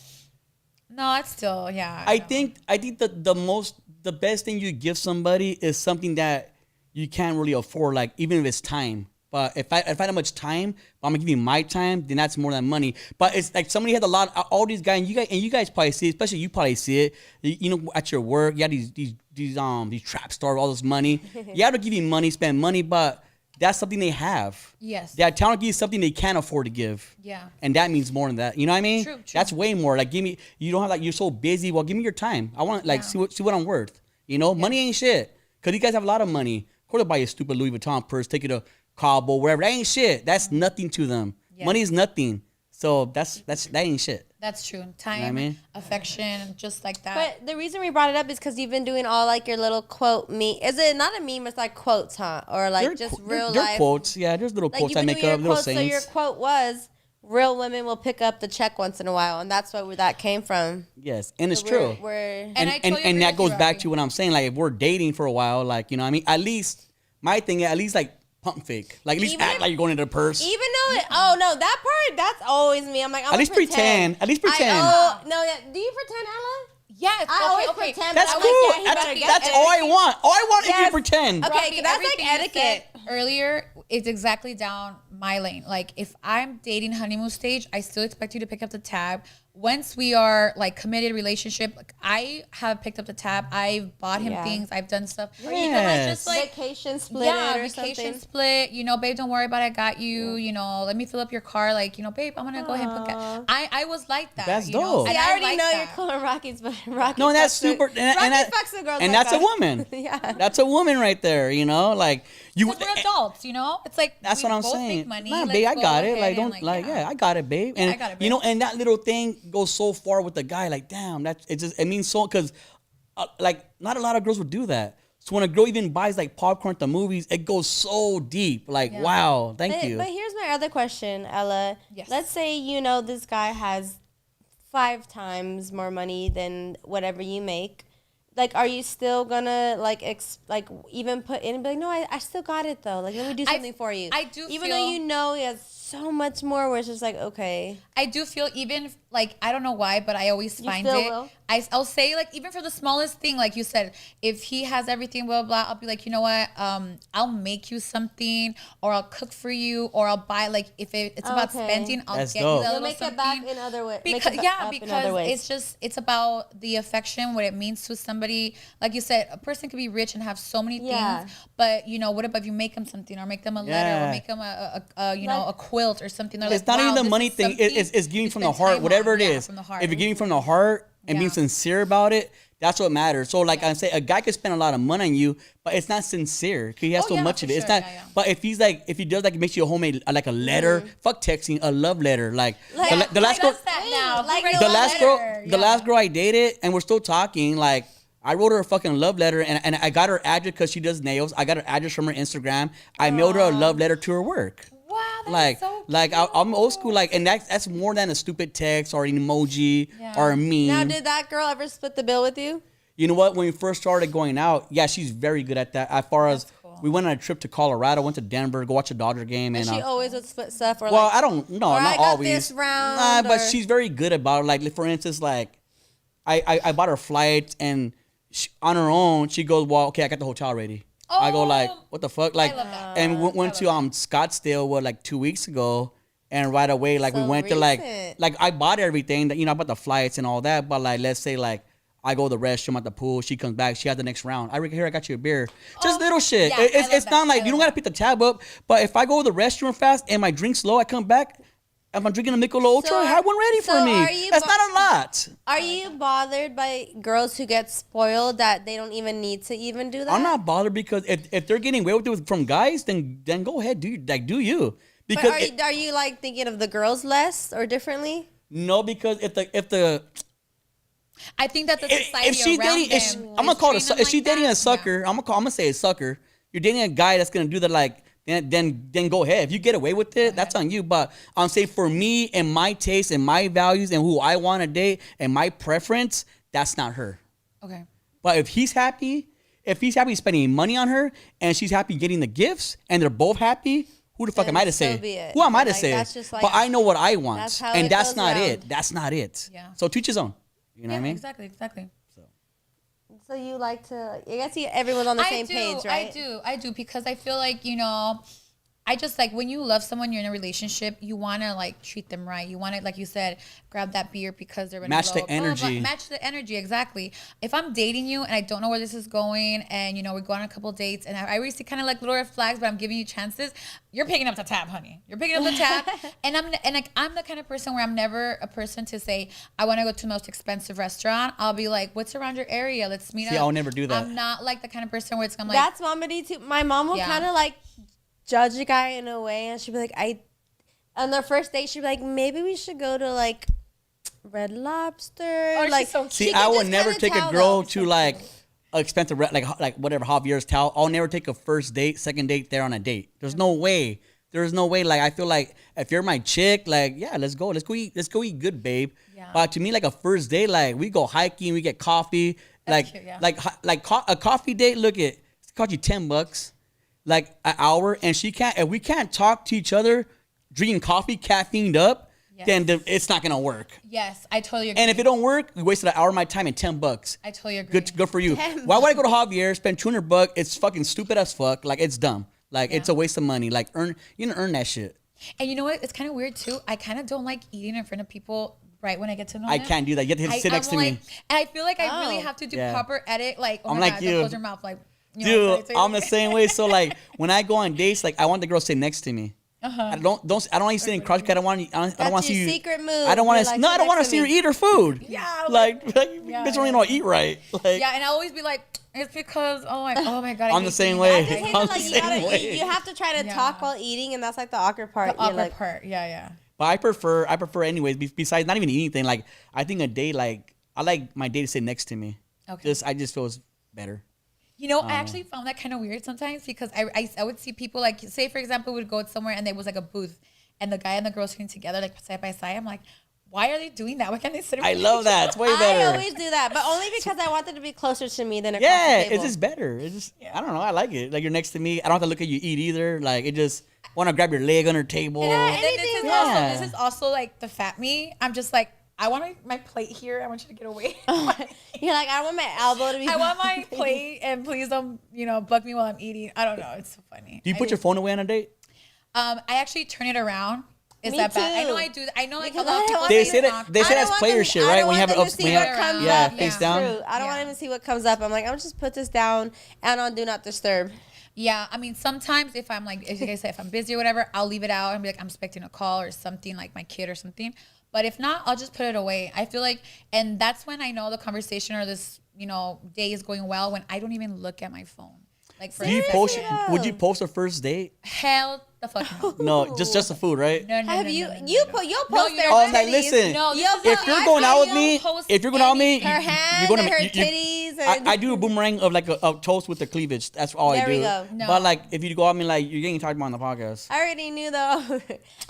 No, it's still, yeah. I know. think the best thing you give somebody is something that you can't really afford, like even if it's time. But if I had much time, I'm gonna give you my time, then that's more than money. But it's like somebody had a lot, all these guys, and you guys probably see it, especially you probably see it. You know, at your work, you have these trap stars, all this money. You have to give you money, spend money, but that's something they have. Yes. That town give you something they can't afford to give. Yeah. And that means more than that. You know what I mean? True, true. That's way more. Like give me, you don't have like, you're so busy. Well, give me your time. I want like Yeah. see what I'm worth. You know, money ain't shit. Cause you guys have a lot of money. Of course, they'll buy you a stupid Louis Vuitton purse, take you to Cabo, wherever. That ain't shit. That's nothing to them. Yeah. Money is nothing. So that ain't shit. That's true. Time, I mean? affection, just like that. But the reason we brought it up is because you've been doing all like your little quote Is it not a meme? It's like quotes, huh? Or like They're just qu- real they're life. quotes. Yeah, there's little Like quotes you've I been make doing your up, little quotes. So your sayings. quote was, "Real women will pick up the check once in a while," and that's where that came from. Yes, and it's So true. We're And I totally agree that with goes you, back Robbie. to what I'm saying. Like if we're dating for a while, like you know what I mean, at least my thing, at least like pump fake. Like at least Even act if- like you're going into the purse. even though oh no, that part that's always me. I'm like, I'm At least pretend. At least pretend. No, yeah. Do you pretend, Ella? yes. I always okay. pretend. That's I'm cool. like, yeah, he better get That's it. all I want. All I want is you Yes. to pretend. Okay, Robbie, that's like everything you etiquette. said earlier, it's exactly down my lane. Like if I'm dating honeymoon stage, I still expect you to pick up the tab. Once we are like committed relationship, like, I have picked up the tab. I've bought him Yeah. things. I've done stuff. Or Yes. even like just like Vacation split yeah, it or vacation something. split. You know, babe, don't worry about it. I got you. You know, let me fill up your car. Like, you know, babe, I'm gonna go ahead and put gas. I was like that. That's you know? dope. And See, I already like know that. you're cool on Rockies, but Rocky. No, and that's fucks super. With, And, Rocky and, that, fucks with girls and like that's a that. woman. Yeah. That's a woman right there. You know, like you. Because we're adults, you know. It's like That's we what I'm both saying. Make money. Nah, Let's babe, I go got it. ahead Like, and, don't yeah, I got it, babe. And I got it, you know, babe. and that little thing goes so far with the guy. Like, damn, it means so because, like, not a lot of girls would do that. So when a girl even buys like popcorn at the movies, it goes so deep. Like, Yeah. wow, thank you. But here's my other question, Ella. Yes. Let's say you know this guy has 5 times more money than whatever you make. like, are you still gonna like even put in and be like, no, I still got it though. Like, let me do something for you. I do even feel, though you know he has so much more. Where it's just like, okay, I do feel even like I don't know why, but I always find still it. will? I'll say like even for the smallest thing, like you said, if he has everything, blah blah, I'll be like, you know what, I'll make you something, or I'll cook for you, or I'll buy like if it's about Okay. spending, I'll That's get dope. you a you'll little make something. it back in other ways. Because it's about the affection, what it means to somebody. Like you said, a person could be rich and have so many Yeah. things, but you know, what about if you make them something, or make them a letter, Yeah. or make them a you know, a quilt or something? They're It's like, not wow, even the this money is thing. something It's giving you from the spend heart, time whatever on. it Yeah, is. from the heart. If you're giving from the heart and being Yeah. sincere about it, that's what matters. So, like I say, a guy could spend a lot of money on you, but it's not sincere. 'Cause he has Oh, so yeah, much for of it. It's sure. not. Yeah, yeah. But if he does like makes you a homemade like a letter, fuck texting, a love letter. Like the last girl, the last girl I dated, and we're still talking. Like I wrote her a fucking love letter, and I got her address because she does nails. I got her address from her Instagram. I mailed her a love letter to her work. Wow, that's Like, so I'm old school. Like, and that's more than a stupid text or an emoji Yeah. or a meme. Now, did that girl ever split the bill with you? You know what? When we first started going out, yeah, she's very good at that. As far as cool. we went on a trip to Colorado, went to Denver, go watch a Dodger game, And and she always would split stuff, or well, like, I don't know, or not I got always. this round, Nah, but or- she's very good about it. Like for instance, like I bought her flights, and on her own, she goes, "Well, okay, I got the hotel ready." I go like, Oh, "What the fuck?" Like, love that. and we went to Scottsdale like 2 weeks ago, and right away, like we So went to recent. like I bought everything that I bought the flights and all that, but like let's say like. I go to the restroom at the pool. She comes back. She has the next round. Here, I got you a beer. Just little shit. yeah, I love It's that. not like I you don't love gotta pick the tab up. But if I go to the restroom fast and my drink's low, I come back. If I'm drinking a Michelob Ultra, So- I have one ready so for me. are you That's bo- not a lot. Are you bothered by girls who get spoiled that they don't even need to even do that? I'm not bothered because if they're getting away with it from guys, then go ahead, do you? But Because are you like thinking of the girls less or differently? no, because if the I think that the society if she's around dating, them I'm gonna call it. is treating If she's them dating like a that. sucker, I'm gonna say a sucker. You're dating a guy that's gonna do that, like then go ahead. If you get away with it, that's on you. But I'm saying for me and my taste and my values and who I want to date and my preference, that's not her. Okay. But if he's happy spending money on her and she's happy getting the gifts and they're both happy, who the fuck Then am I to so say? be it. Who am I to Like, say? that's just like- But I know what I That's want, how and it that's goes not around. it. That's not it. Yeah. So to each his own. You know what I mean? Exactly. So you like to? I guess everyone's on the same page, right? I do because I feel like I just like when you love someone, you're in a relationship, you want to like treat them right. You want to, like you said, grab that beer because they're running Match the low, blah, blah, blah. energy. Match the energy, exactly. If I'm dating you and I don't know where this is going, and we go on a couple dates, and I already see kind of like little red flags, but I'm giving you chances. You're picking up the tab, honey. You're picking up the tab, and I'm the kind of person where I'm never a person to say I want to go to the most expensive restaurant. I'll be like, what's around your area? Let's meet up. See, I'll never do that. I'm not like the kind of person where I'm like, That's Mommy too. My mom will Yeah. kind of like judge a guy in a way, and she'd be like, on their first date, she'd be like, maybe we should go to like Red Lobster. Oh, she's like, so cute. she See, can I would just never kinda take a tell, girl though. to like expensive like whatever Javier's towel. I'll never take a first date, second date there on a date. There's no way. There's no way. Like I feel like if you're my chick, like yeah, let's go eat good, babe. Yeah. But to me, like a first date, like we go hiking, we get coffee, That's cute, yeah. a coffee date. Look it cost you $10, like an hour, and if we can't talk to each other, drinking coffee, caffeined up, Yes. then it's not gonna work. yes, I totally agree. And if it don't work, we wasted an hour of my time and $10. I totally agree. Good for you. Why would I go to Javier, spend $200? It's fucking stupid as fuck. Like it's dumb. Like it's a waste of money. Like you didn't earn that shit. And you know what? It's kind of weird too. I kind of don't like eating in front of people right when I get to know I them. can't do that. You have to sit I'm next to me. And I feel like I really Oh. have to do Yeah. proper edit. Like, oh I'm my like God, you. don't close your mouth. Like, you know, Dude, I'm the same way. So like when I go on dates, like I want the girl to sit next to me. I don't want you sitting in crouch. 'Cause I don't want That's to see your you. secret move. I don't want You're to. like, No, sit I don't want to next see her me. eat her food. Yeah, like yeah, bitch don't even know how to eat right. Like yeah, and I always be like, it's because oh my God, I I'm the hate same doing way. that. I hate I'm Like, the you, same gotta, way. you have to try to Yeah. talk while eating, and that's like the awkward part. the You're awkward like, part. Yeah. But I prefer anyways. Besides not even eating anything, like I think a date, like I like my date to sit next to me. Okay. I just feels better. You know, I actually found that kind of weird sometimes because I would see people like, say for example, we'd go somewhere and there was like a booth and the guy and the girl sitting together like side by side. I'm like, why are they doing that? Why can't they sit? I love that. It's way better. I always do that, but only because I want them to be closer to me than across Yeah, the table. it's just better. It's just I don't know. I like it. Like you're next to me. I don't have to look at you eat either. Like it just want to grab your leg under the table. And then Anything- this is also like the fat me. I'm just like, I want my plate here. I want you to get away. You're like, I want my elbow to be. I want my plate, and please don't, bug me while I'm eating. I don't know. It's so funny. Do you put your phone away on a date? I actually turn it around. Is Me that bad? I too. know I do. I know like a Because lot I of people don't They want say say that they say that's player shit, right? When you have it up, see what comes yeah, up. face It's down. true. I don't want them to see what comes up. I'm like, I'm just put this down and on do not disturb. Yeah, I mean, sometimes if I'm like, as you guys say, if I'm busy or whatever, I'll leave it out and be like, I'm expecting a call or something, like my kid or something. But if not, I'll just put it away. I feel like, and that's when I know the conversation or this, day is going well, when I don't even look at my phone. Like for Do you instance, post? Would you post a first date? hell the fuck no. No, just the food, right? No, Have no, you no, no, you'll no. post No, their you Oh, don't. like, titties. listen, No, You'll this is if not- you're going out with I me, don't post if you're going out with me, her hands and her titties. And I do a boomerang of like a toast with the cleavage. That's all There I we do. go. No. But like, if you go out with me, like you're getting talked about on the podcast. I already knew though.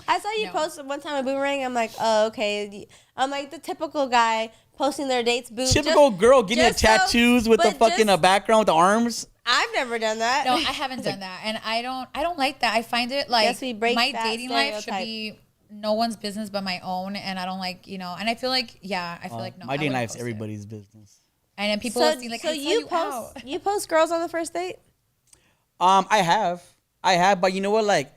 I saw you No. post one time a boomerang. I'm like, oh okay. I'm like the typical guy posting their dates. Typical girl getting the just so- tattoos with the but fucking just- background with the arms. I've never done that. No, I haven't done that, and I don't like that. I find it like Guess we break my that dating life should stereotype. be no one's business but my own, and I don't like and I feel like I feel like no. My I dating wouldn't life's post it. everybody's business. And then people So, will see like, so I saw you post out. you post girls on the first date? I have, but you know what? Like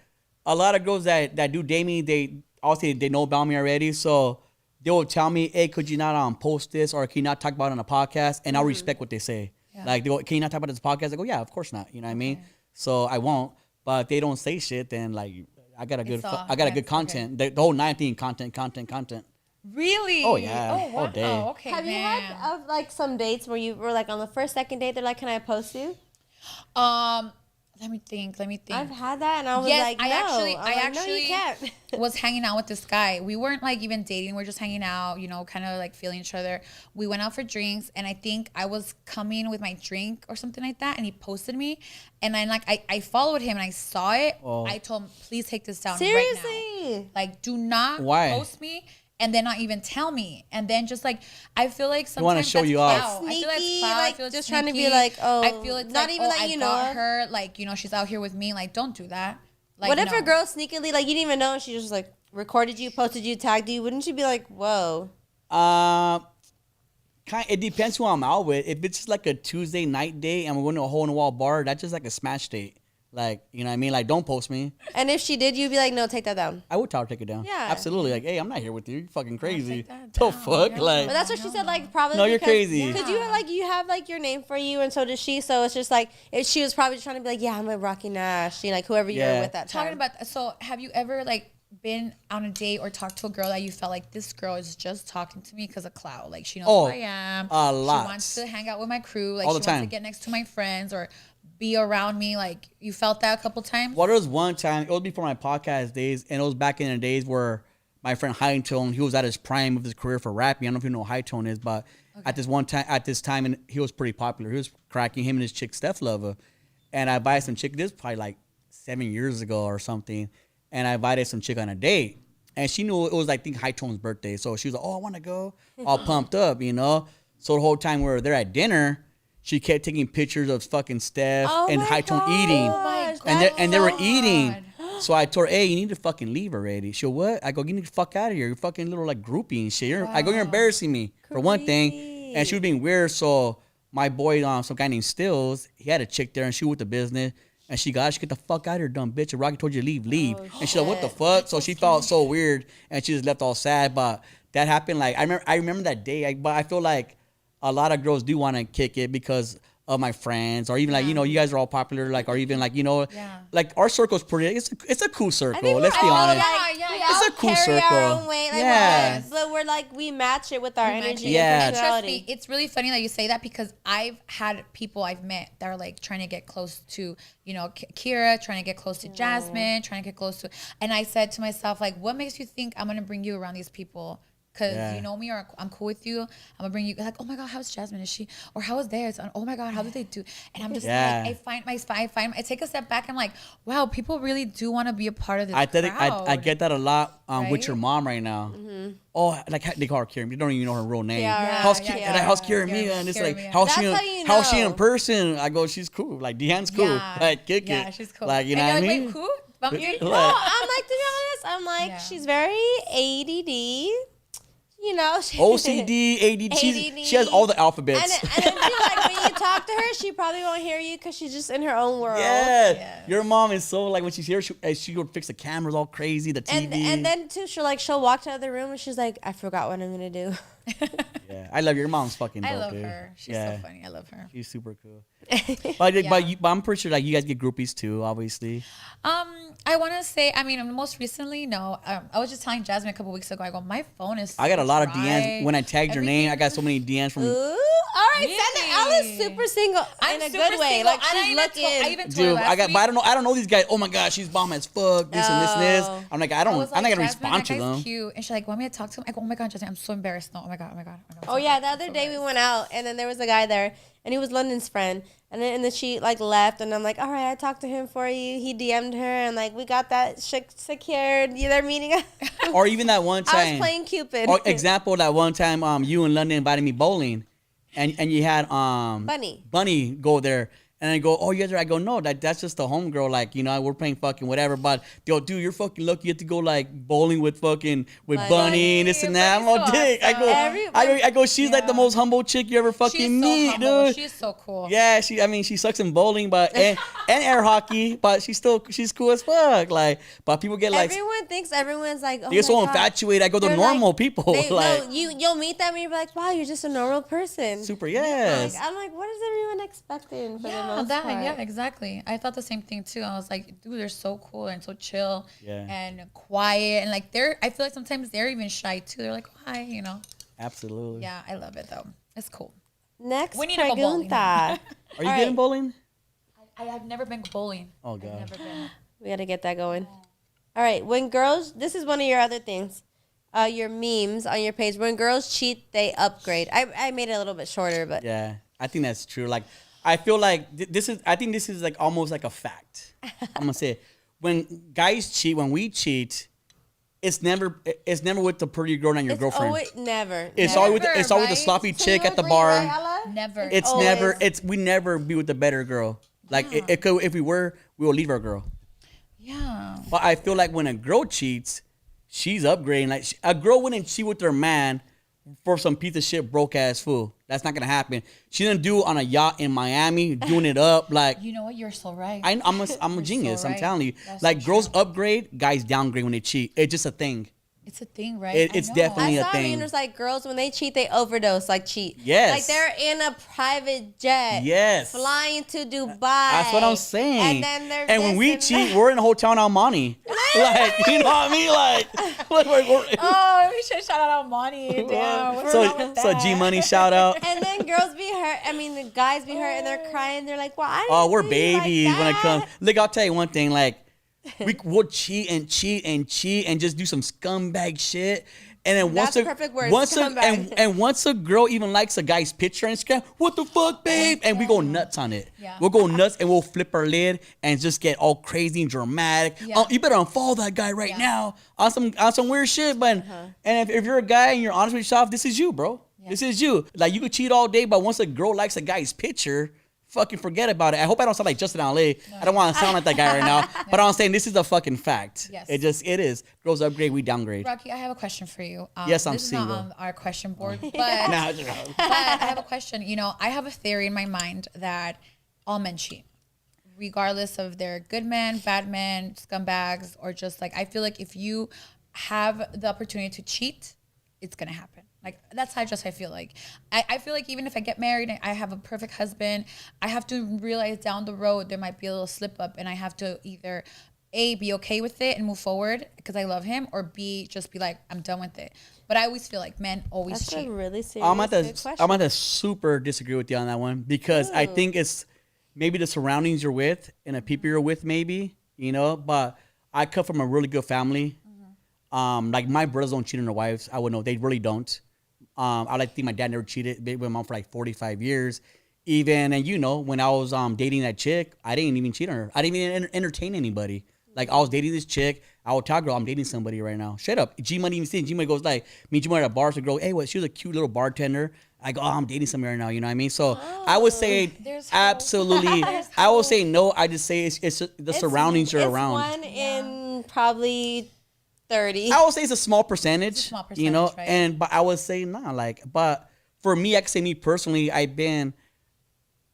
a lot of girls that do date me, they obviously they know about me already, so they will tell me, "Hey, could you not post this, or can you not talk about it on a podcast?" And I'll respect what they say. Yeah. Like, they go, "Can you not talk about this podcast?" I go, "Yeah, of course not." You know what I mean? So I won't. But if they don't say shit, then like I got a good, good content. The whole 19 content. Really? Oh, yeah. Oh wow. All day. Okay. Have you had like some dates where you were like on the first, second date, they're like, "Can I post you?" Let me think. I've had that, and I was Yes, like, "No." I actually- I'm I like, "No, actually- you can't." was hanging out with this guy. We weren't like even dating. We are just hanging out, kind of like feeling each other. We went out for drinks, and I think I was coming with my drink or something like that, and he posted me, and then like I followed him and I saw it. Oh. I told him, please take this down right Seriously. now. Like, do not Why? post me. And then not even tell me, and then just like I feel like sometimes wanna show that's you off. clout. I feel like Sneaky, it's clout. I like, feel it's just trying to be sneaky. like, oh, I feel it's not like, even oh, that I you got know of. her, like she's out here with me. Like, don't do that. Like, What if no. a girl sneakily, like, you didn't even know, and she just like recorded you, posted you, tagged you? Wouldn't you be like, "Whoa"? It depends who I'm out with. If it's just like a Tuesday night date and we're going to a hole in the wall bar, that's just like a smash date. Like, you know what I mean? Like, don't post me. And if she did, you'd be like, "No, take that down." I would tell her to take it down. Yeah. Absolutely. Like, hey, I'm not here with you. You're fucking crazy. take that The down. fuck? Yeah. Like, But that's what she said. Like, probably. No, you're because- crazy. Because you have like your name for you, and so does she. So it's just like if she was probably trying to be like, "Yeah, I'm with Rocky Nash," like whoever you Yeah. were with that time. Talking about, so have you ever like been on a date or talked to a girl that you felt like this girl is just talking to me because of clout? Like, she knows Oh, who I am. a lot. She wants to hang out with my crew. Like, All she the wants to time. get next to my friends or be around me. Like, you felt that a couple times? Well, there was one time, it was before my podcast days, and it was back in the days where my friend High Tone, he was at his prime of his career for rapping. I don't know if you know who High Tone is, but at this time, and he was pretty popular. He was cracking, him and his chick Steph Lover. And I invited some chick, this was probably like 7 years ago or something, and I invited some chick on a date. And she knew it was, like, I think High Tone's birthday. So she was like, "Oh, I want to go." All pumped up, So the whole time we were there at dinner, she kept taking pictures of fucking Steph Oh and my High Tone gosh. eating. Oh my And they were God. eating. So I told her, "Hey, you need to fucking leave already." She go, "What?" I go, "You need to fuck out of here. You're fucking little like groupie and shit." I go, "You're embarrassing me for one thing." Creepy. And she was being weird. So my boy, some guy named Stills, he had a chick there and she with the business. And she got, "Get the fuck out of here, dumb bitch. If Rocky told you to leave." Oh, And she's like, "What the shit. fuck?" So she felt so weird and she just left all sad. But that happened. Like, I remember that day. But I feel like a lot of girls do want to kick it because of my friends, or even like, you guys are all popular, like, or even like, Yeah. like our circle's pretty, it's a cool circle. think Let's be we're all honest. like- Yeah, we yeah. all It's a cool carry circle. our own weight, like, Yeah. but we're like we match it with our energy. Yeah. And And trust personality. me, it's really funny that you say that because I've had people I've met that are like trying to get close to, Kira, trying to get close to Jasmine, trying to get close to, and I said to myself, like, what makes you think I'm going to bring you around these people? because Yeah. you know me, or I'm cool with you. I'm gonna bring you like, oh my god, how's Jasmine? Is she, or how is theirs? And, oh my god, how did they do? And I'm just Yeah. like, I take a step back. I'm like, wow, people really do want to be a part of this I think crowd. I get that a lot with your Right? mom right now. Oh, like they call her Karen. You don't even know her real name. Yeah, how's yeah, Karen? yeah, Like, how's yeah, Karen yeah, Mia? And it's Karen like, Mia. how's she? That's how you How's she know. in person? I go, she's cool. Like Deanne's cool. Yeah. Like kick Yeah, it. she's cool. Like you And know what I you're like, mean? wait, who? Bumpy? Like- No, I'm like, to be honest, I'm like, Yeah. she's very ADD. You know, OCD, ADD. She has all the alphabets. And then too, like when you talk to her, she probably won't hear you because she's just in her own world. Yeah, Yes. your mom is so like when she's here, she would fix the cameras all crazy, the TV. And then too, she'll walk to the other room and she's like, I forgot what I'm gonna do. yeah, I love your mom's fucking dope. I love dude. her. She's Yeah. so funny. I love her. She's super cool. But Yeah. but I'm pretty sure like you guys get groupies too, obviously. I want to say, I mean, most recently, no. I was just telling Jasmine a couple weeks ago. I go, my phone is. I got a so lot of dry. DMs when I tagged your name. I got so many DMs from Ooh, all right, send it. Ella's Really? super single I'm in a super good way. single, Like and she's looking. I even told her dude. last But week. I don't know these guys. Oh my god, she's bomb as fuck. This and this and this. Oh. I'm like, I was I'm not gonna Jasmine, respond that to guy's them. Cute. And she's like, want me to talk to him? I go, oh my god, Jasmine, I'm so embarrassed. No, oh my god, oh my god. Oh, my god, Oh yeah, the other day we went out and then there was a guy there and he was London's friend and then she like left and I'm like, all right, I talked to him for you. He DM'd her and like we got that shit secured. They're meeting. Or even that one I time. was playing Cupid. Or example, that one time you and London invited me bowling, and you had Bunny go there. And I go, oh, you're there. I go, no, that's just a homegirl. Like, you know, we're playing fucking whatever. But they go, dude, you're fucking lucky you get to go like bowling with fucking Bunny and this and that. I'm all Bunny's so dick. awesome. I go, she's like the Yeah. most humble chick you ever fucking She's so meet, humble. dude. She's so cool. Yeah, she sucks in bowling, but and air hockey, but she's cool as fuck. Like, but people get like Everyone thinks everyone's like, oh they get so my God. infatuated. I go, the They're normal like- people, They, like no, you'll meet them and you're like, wow, you're just a normal person. super yes. Like, I'm like, what is everyone expecting for the Yeah, most part? yeah, exactly. I thought the same thing too. I was like, dude, they're so cool and so chill Yeah. and quiet and like I feel like sometimes they're even shy too. They're like, hi, you know. Absolutely. Yeah, I love it though. It's cool. Next We need to go bowling. pregunta. Are you All getting right. bowling? I have never been bowling. Oh god. I've never been. We gotta get that going. All right, when girls, this is one of your other things, your memes on your page. When girls cheat, they upgrade. I made it a little bit shorter, but Yeah, I think that's true. Like, I feel like I think this is like almost like a fact. I'm gonna say, it. When guys cheat, when we cheat, it's never with the pretty girl and your it's girlfriend. always never. It's never. always the right? sloppy So chick you at the agree, bar. right, Ella? Never. It's Always. never. We never be with the better girl. Like it could, if we were, we will leave our girl. Yeah. But I feel like when a girl cheats, she's upgrading. Like a girl wouldn't cheat with her man for some piece of shit broke ass fool. That's not gonna happen. She didn't do it on a yacht in Miami, doing it up like. You know what? You're so right. I'm a genius. so I'm right. telling you. That's Like so girls true. upgrade, guys downgrade when they cheat. It's just a thing. It's a thing, right? It's I know. definitely I a saw thing. it was like girls when they cheat, they overdose, like cheat. Yes. Like they're in a private jet. Yes. Flying to Dubai. That's what I'm saying. And then they're and when this we and cheat, that. we're in a hotel in Almani. Like, you know what I mean? Like we're Oh, we should shout out Money. Damn. What's wrong with so that? G Money shout out. And then girls be hurt. I mean, the guys be hurt and they're crying. They're like, "Well, I didn't Oh, we're do you babies like when it that." comes. Look, I'll tell you one thing. Like, we'll cheat and just do some scumbag shit. And then That's the perfect word, once scumbag. and once a girl even likes a guy's picture on Instagram, what the fuck, babe? And we go nuts on it. Yeah. We'll go nuts and we'll flip our lid and just get all crazy and dramatic. Yeah. Oh, you better unfollow that guy right Yeah. now on some weird shit. But and if you're a guy and you're honest with yourself, this is you, bro. This is you. Like you could cheat all day, but once a girl likes a guy's picture, fucking forget about it. I hope I don't sound like Justin LA. I don't want to sound like that guy right now. But I'm saying this is a fucking fact. Yes. It is. Girls upgrade, we downgrade. Rocky, I have a question for you. Yes, I'm this single. is not on our question board, but, Nah, but I have a question. You know, I have a theory in my mind that all men cheat, regardless of they're good men, bad men, scumbags, or just like I feel like if you have the opportunity to cheat, it's gonna happen. Like that's how I feel like. I feel like even if I get married and I have a perfect husband, I have to realize down the road there might be a little slip up, and I have to either A, be okay with it and move forward because I love him, or B, just be like, I'm done with it. But I always feel like men always That's cheat. a really serious I'm good at question. to super disagree with you on that one because I think it's maybe the surroundings you're with and the people you're with, maybe, you know, but I come from a really good family. Like my brothers don't cheat on their wives. I would know they really don't. I like to think my dad never cheated. Been with my mom for like 45 years. Even and when I was dating that chick, I didn't even cheat on her. I didn't even entertain anybody. Like I was dating this chick. I would tell her, I'm dating somebody right now. Straight up. G Money even seen. G Money goes like, me and G Money at a bar. So girl, hey, what? She was a cute little bartender. I go, I'm dating somebody right now. You know what I mean? So I would say absolutely. I will say no. I just say it's the surroundings you're around. One in probably 30. I would say it's a small percentage. Right? But I would say nah. But for me, I can say me personally, I've been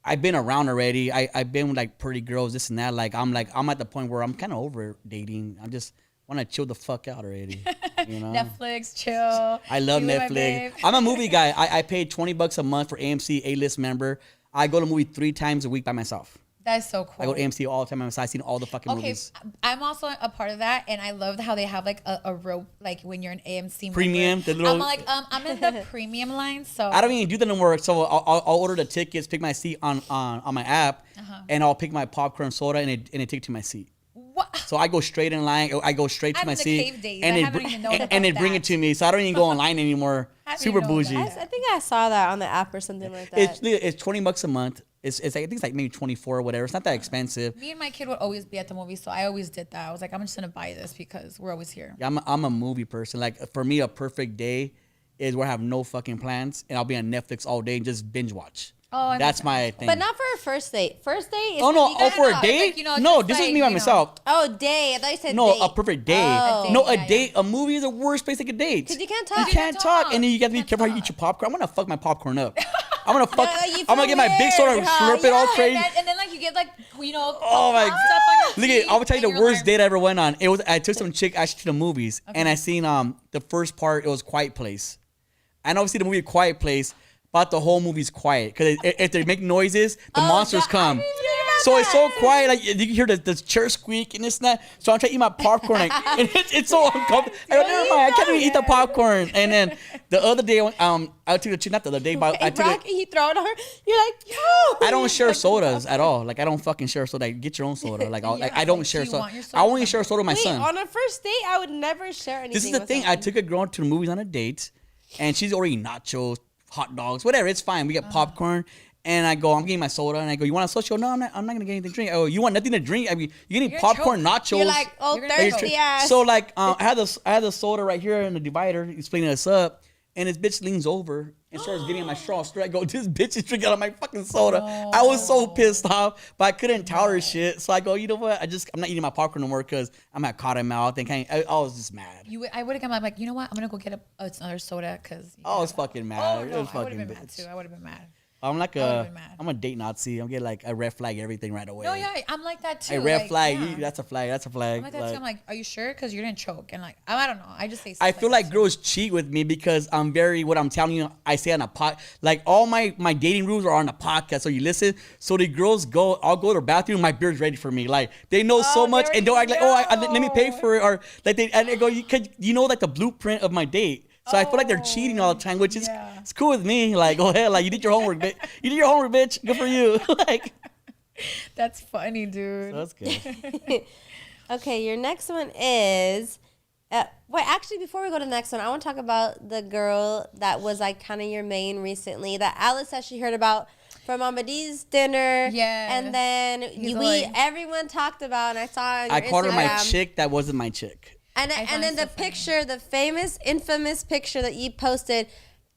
around already. I've been with like pretty girls, this and that. I'm at the point where I'm kind of over dating. I just want to chill the fuck out already. Netflix, chill. I love Netflix. I'm a movie guy. I paid $20 a month for AMC A-list member. I go to movie 3 times a week by myself. That's so cool. I go to AMC all the time by myself. I've seen all the fucking movies. I'm also a part of that, and I love how they have like a rope, like when you're an AMC premium. Member. I'm like, I'm in the premium line, so I don't even do that no more. So I'll order the tickets, pick my seat on my app, and I'll pick my popcorn soda and it take it to my seat. What? So I go straight in line. I go straight to my seat, cave days. and they bring it to me. So I don't even go online anymore. Super bougie. I think I saw that on the app or something like that. It's $20 a month. It's I think it's like maybe 24 or whatever. It's not that expensive. Me and my kid would always be at the movies, so I always did that. I was like, I'm just gonna buy this because we're always here. Yeah, I'm a movie person. Like for me, a perfect day is where I have no fucking plans and I'll be on Netflix all day and just binge watch. Oh, that's my thing. But not for a first date. First date is for a date? Like, no, this is me by myself. Oh, day. I thought you said no, date. a perfect day. Oh. A date. A movie is the worst place to get dates. Because you can't talk. You can't talk. And then you got to be careful how you eat your popcorn. I'm going to fuck my popcorn up. I'm going to get my big soda and slurp it all crazy. And then like you get like, oh my God. Look at, I'll tell you the worst date I ever went on. I took some chick actually to the movies and I seen the first part, it was Quiet Place. I know we see the movie Quiet Place, but the whole movie's quiet because if they make noises, the monsters come. So it's so quiet, like you can hear the chair squeak and this and that. So I'm trying to eat my popcorn, and it's so uncomfortable. I go, never mind, I can't even eat the popcorn. And then the other day, I took a chick, not the other day, but I took it. He throw it on her. You're like, yo. I don't share sodas at all. Like I don't fucking share soda. Like, get your own soda. Like I don't share soda. I only share soda with my son. On a first date, I would never share anything. This is the thing. I took a girl to the movies on a date, and she's already nachos, hot dogs, whatever. It's fine. We get popcorn. And I go, I'm getting my soda, and I go, you want a soda? No, I'm not gonna get anything to drink. Oh, you want nothing to drink? I mean, you're getting popcorn, nachos. You're like, thirsty ass. So like, I had the soda right here in the divider, explaining us up, and this bitch leans over and starts getting my straw. I go, this bitch is drinking out of my fucking soda. Oh. I was so pissed off, but I couldn't tell her shit. So I go, you know what? I'm not eating my popcorn no more because I'm at caught in mouth and I was just mad. I would have come like, you know what? I'm gonna go get another soda because. I was fucking mad. Oh no, I would have been mad too. I would have been mad. I'm a date Nazi. I'm getting like a red flag everything right away. No, yeah, I'm like that too. A red flag, that's a flag. That's a flag. I'm like that too. I'm like, are you sure? Because you didn't choke. And like, I don't know. I just say. I feel like girls cheat with me because what I'm telling you, I say on a pod. Like all my dating rules are on a podcast, so you listen. So the girls I'll go to the bathroom. My beer's ready for me. Like they know so much and don't act like, let me pay for it, or like they go, you know, like the blueprint of my date. So I feel like they're cheating all the time, which is it's cool with me. Like, go ahead, like you did your homework, bitch. You did your homework, bitch. Good for you. Like, that's funny, dude. So that's good. Okay, your next one is. Wait, actually, before we go to the next one, I want to talk about the girl that was like kind of your main recently that Alice said she heard about from Amadie's dinner. Yeah. And then everyone talked about, and I saw on your I called her my Instagram. chick that wasn't my chick. And then the picture, the famous, infamous picture that you posted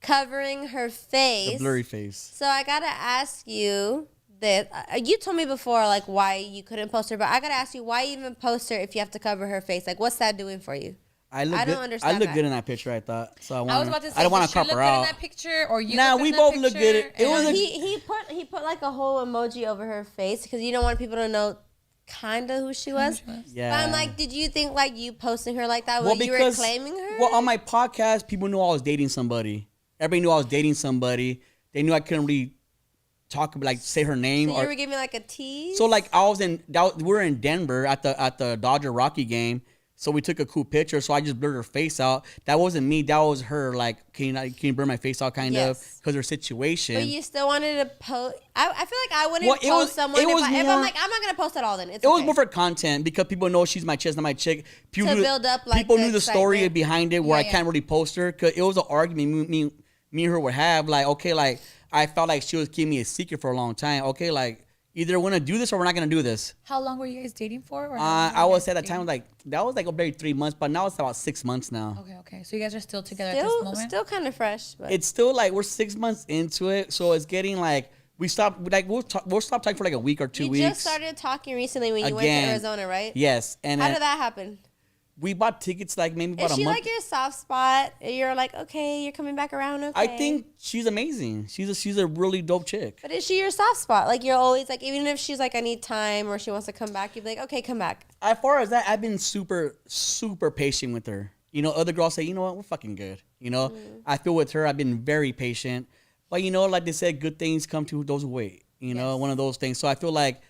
covering her face. The blurry face. So I got to ask you this. You told me before, like, why you couldn't post her, but I got to ask you, why even post her if you have to cover her face? Like, what's that doing for you? I don't understand. I look good in that picture, I thought. So I was about to say, I don't want to crop her out. In that picture, or you? Nah, we both look good. He put like a whole emoji over her face because you don't want people to know kind of who she was. Yeah. But I'm like, did you think like you posting her like that you were claiming her? Well, on my podcast, people knew I was dating somebody. Everybody knew I was dating somebody. They knew I couldn't really talk, like say her name. So you were giving me like a tease? So like we were in Denver at the Dodger Rocky game. So we took a cool picture. So I just blurred her face out. That wasn't me. That was her. Like, can you blur my face out, kind of, because her situation. But you still wanted to post. I feel like I wouldn't Well, post someone if I'm more- like, I'm not gonna post at all. Then it was more for content because people know she's my chick, not my chick. People build up, like, people the knew the story excitement. behind it where I can't really post her because it was an argument me and her would have. Like, okay, like I felt like she was keeping me a secret for a long time. Okay, like. Either we're gonna do this or we're not gonna do this. How long were you guys dating for? Or I was at that time like that was like maybe 3 months, but now it's about 6 months now. Okay. So you guys are still together at this moment? Still kind of fresh. But. It's still like we're 6 months into it, so it's getting like we'll stop talking for like a week or 2 weeks. You just started talking recently when you went to Arizona, right? Yes, and how did that happen? We bought tickets like maybe about Is a she month. like your soft spot? You're like, okay, you're coming back around. Okay. I think she's amazing. She's a really dope chick. But is she your soft spot? Like you're always like, even if she's like, I need time, or she wants to come back, you'd be like, okay, come back. As far as that, I've been super patient with her. You know, other girls say, you know what, we're fucking good. You know, I feel with her, I've been very patient. But you know, like they said, good things come to those who wait. You know, one of those things. So I feel like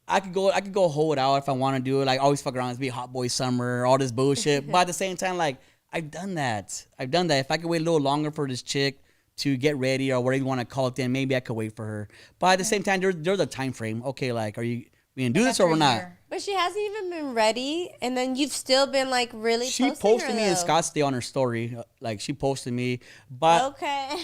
I could go hold it out if I want to do it. Like always fuck around, it's be hot boy summer, all this bullshit. But at the same time, like I've done that. If I could wait a little longer for this chick to get ready or whatever you want to call it, then maybe I could wait for her. But at the same time, there's a time frame. Okay, like we gonna do this or we're not? But she hasn't even been ready, and then you've still been like really. She posted me in Scottsdale on her story. Like she posted me, but okay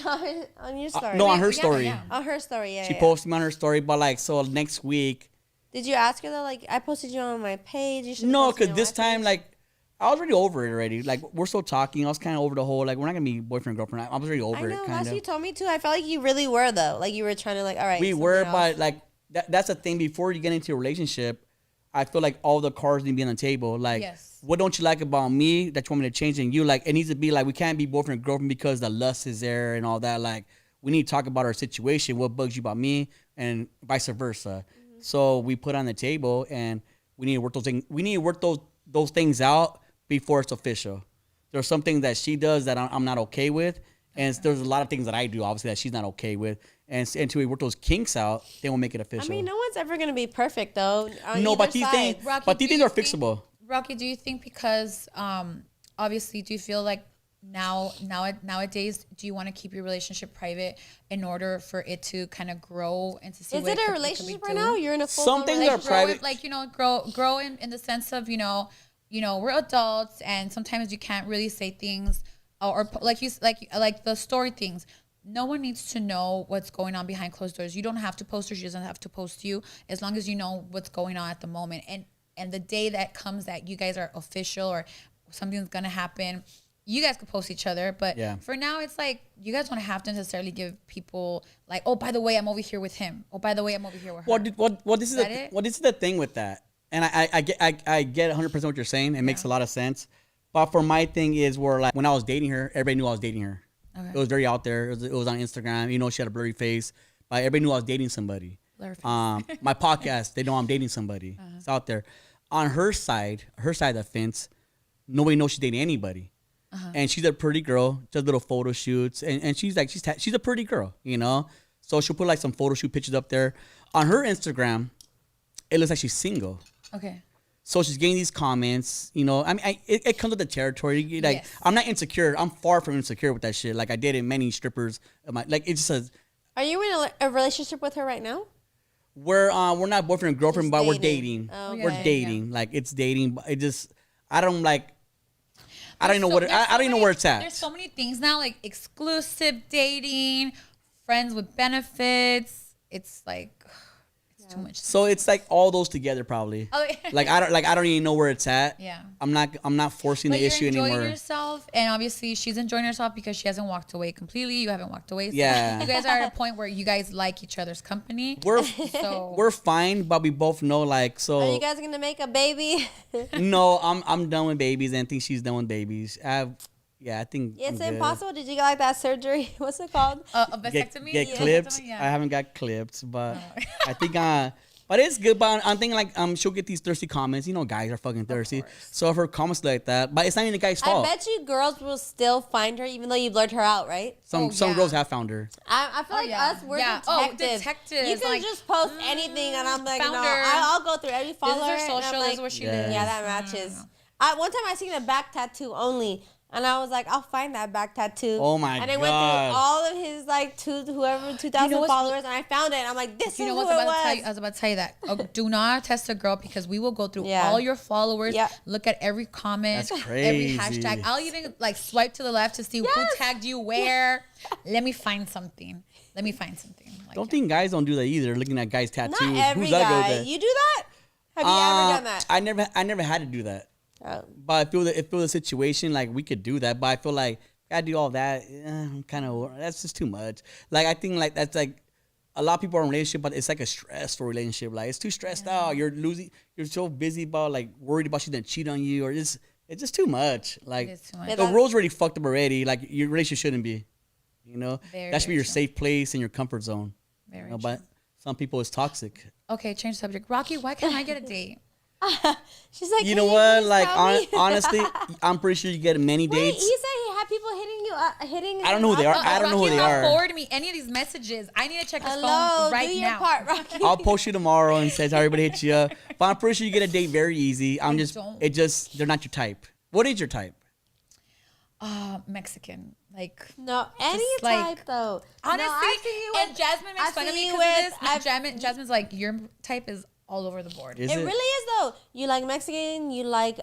on your story. No, on her story. Yeah. On her story, yeah. She posted me on her story, but like so next week. Did you ask her though? Like I posted you on my page. You should. No, because this time like I was already over it already. Like we're still talking. I was kind of over the whole like we're not gonna be boyfriend girlfriend. I was already over I know. it. Kind Last of. you told me too. I felt like you really were though. Like you were trying to like all right. We were, else. but like that's the thing. Before you get into a relationship, I feel like all the cards need to be on the table. Like, what don't you like about me that you want me to change? And you like it needs to be like we can't be boyfriend girlfriend because the lust is there and all that. Like we need to talk about our situation. What bugs you about me, and vice versa. So we put on the table, and we need to work those things. We need to work those things out before it's official. There's some things that she does that I'm not okay with, and there's a lot of things that I do obviously that she's not okay with. And until we work those kinks out, then we'll make it official. I mean, no one's ever gonna be perfect though. No, but these things, things are fixable. Rocky, do you think because obviously, do you feel like nowadays, do you want to keep your relationship private in order for it to kind of grow and to see? Is it a relationship right now? You're in a full some things are private, like grow in the sense of we're adults and sometimes you can't really say things or like the story things. No one needs to know what's going on behind closed doors. You don't have to post her. She doesn't have to post you, as long as you know what's going on at the moment. And the day that comes that you guys are official or something's gonna happen, you guys could post each other. But for now, it's like you guys don't have to necessarily give people like, oh, by the way, I'm over here with him. Oh, by the way, I'm over here with her. This is the thing with that, and I get 100% what you're saying. It makes a lot of sense. But for my thing is where like when I was dating her, everybody knew I was dating her. Okay. It was very out there. It was on Instagram. You know, she had a blurry face, but everybody knew I was dating somebody. My podcast, they know I'm dating somebody. It's out there. On her side of the fence, nobody knows she's dating anybody. And she's a pretty girl, does little photo shoots, and she's like she's a pretty girl, you know. So she'll put like some photo shoot pictures up there. On her Instagram, it looks like she's single. Okay. So she's getting these comments, you know. I mean, it comes with the territory. Like I'm not insecure. I'm far from insecure with that shit. Like I dated many strippers. Like it just says. Are you in a relationship with her right now? We're not boyfriend and girlfriend, but we're dating. Oh, okay. We're dating. Like it's dating. But it just I don't like. I don't know what I don't know where it's at. There's so many things now, like exclusive dating, friends with benefits. It's like it's too much. So it's like all those together probably. Oh, yeah. Like I don't even know where it's at. Yeah. I'm not forcing the issue anymore. You're enjoying yourself, and obviously she's enjoying herself because she hasn't walked away completely. You haven't walked away. So yeah. You guys are at a point where you guys like each other's company. We're fine, but we both know like so. Are you guys gonna make a baby? No, I'm done with babies, and I think she's done with babies. I think it's impossible. Did you get like that surgery? What's it called? A vasectomy? Get clipped. Yeah. I haven't got clipped, but I think but it's good. But I'm thinking like she'll get these thirsty comments. You know, guys are fucking thirsty. So if her comments like that, but it's not even the guy's fault. I bet you girls will still find her even though you blurred her out, right? Some girls have found her. I feel like us, we're detectives. You can just post anything, and I'm like, no, I'll go through every follower. This is her social. This is what she lives. Yeah, that matches. One time I seen a back tattoo only. And I was like, I'll find that back tattoo. Oh my And I God. went through all of his like 2,000 followers, and I found it. And I'm like, this is who it was. I was about to tell you that. Do not test a girl because we will go through all your followers, look at every comment, That's every crazy. hashtag. I'll even like swipe to the left to see who tagged you where. Let me find something. Like, Don't think guys don't do that either. Looking at guys' tattoos. Not every Who's that girl guy. that? You do that? Have you ever done that? I never had to do that. Oh. But I feel that if it was a situation like we could do that, but I feel like I do all that. I'm kind of that's just too much. Like I think like that's like a lot of people are in a relationship, but it's like a stressful relationship. Like it's too stressed out. You're so busy about like worried about she's gonna cheat on you, or it's just too much. Like too much. the world's already fucked up already. Like your relationship shouldn't be. You know, Very, that should be very your true. safe place and your comfort zone. Very You know, true. but some people it's toxic. Okay, change subject. Rocky, why can't I get a date? She's like, You "Can know what? please Like tell me?" honestly, I'm pretty sure you get many Wait, dates. he said he had people hitting you up, hitting. I don't know who they are. I don't know who Rocky, they not are. forward me any of these messages. I need to check his Hello, phone right do your now. part, Rocky. I'll post you tomorrow and says everybody hits you up. But I'm pretty sure you get a date very easy. don't. They're not your type. What is your type? Mexican. Like, No, any like- type though. honestly, no, I've seen you and with- Jasmine makes I've fun of me seen you because of with- this. I've- Jasmine's like, your type is all over the board. Is It really is though. You like Mexican, you like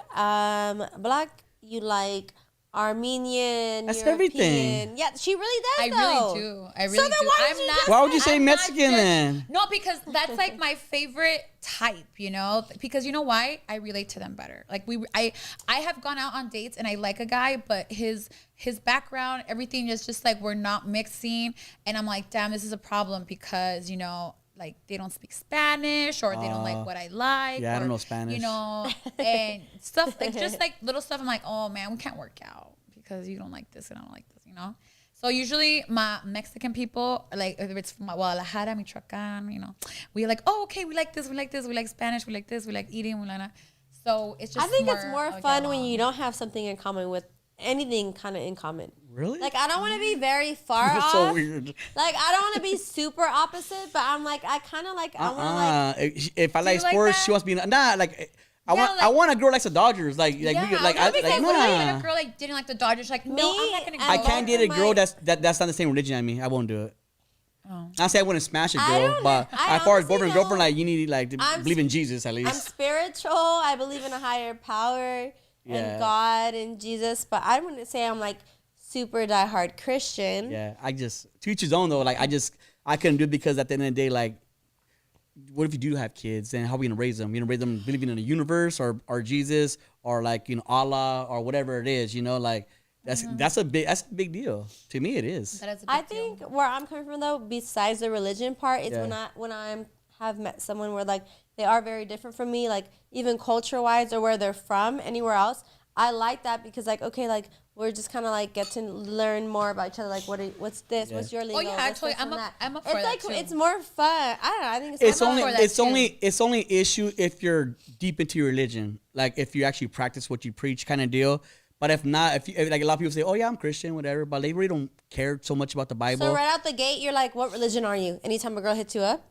black, you like Armenian. That's European. everything. Yeah, she really does. I though. really do. I really So then do. why I'm did you not. just Why would you say I'm not Mexican just- then? No, because that's like my favorite type, you know. Because you know why? I relate to them better. Like I have gone out on dates and I like a guy, but his background, everything is just like we're not mixing, and I'm like, damn, this is a problem because you know. Like they don't speak Spanish or they don't like what I like. Yeah, I don't or, know Spanish. You know, and stuff like just like little stuff. I'm like, oh man, we can't work out because you don't like this and I don't like this. You know. So usually my Mexican people, like if it's from Guadalajara, Michoacan, you know, we like, oh okay, we like this, we like this, we like Spanish, we like this, we like eating, we like that. So it's just. I think it's more of a fun get when along. you don't have something in common with anything kind of in common. Really? Like I don't want to be very far That's off. so weird. Like I don't want to be super opposite, but I'm like I kind of like I want to like. If I like you like sports, that? she wants to be like. I Yeah, want a girl likes the Dodgers. Like Yeah, we like no, because what if nah. a girl like didn't like the Dodgers? Like no, I'm not gonna. Me, Go. I can't date a both girl of my- that's not the same religion as me. I won't do it. Oh. I say I wouldn't smash a I girl, don't- but I as far as honestly boyfriend girlfriend, don't- like you need like to I'm believe in Jesus at I'm least. spiritual. I believe in a higher power Yeah. and God and Jesus, but I wouldn't say I'm like super diehard Christian. Yeah, I just to each his own though. Like I couldn't do it because at the end of the day, like, what if you do have kids? Then how are we gonna raise them? You gonna raise them believing in the universe or Jesus or like Allah or whatever it is? You know, like that's a big deal to me. It is. That is a big I deal. think where I'm coming from though, besides the religion part, it's Yeah. when I'm have met someone where like they are very different from me, like even culture wise or where they're from, anywhere else. I like that because like okay, like we're just kind of like get to learn more about each other. Like what's this? Yeah. What's your lingo? yeah, What's actually, this and I'm that? up for It's that, like too. it's more fun. I don't know. I think It's fun. only for that it's too. only it's only issue if you're deep into your religion, like if you actually practice what you preach, kind of deal. But if not, if like a lot of people say, oh yeah, I'm Christian, whatever, but they really don't care so much about the Bible. So right out the gate, you're like, what religion are you? Anytime a girl hits you up,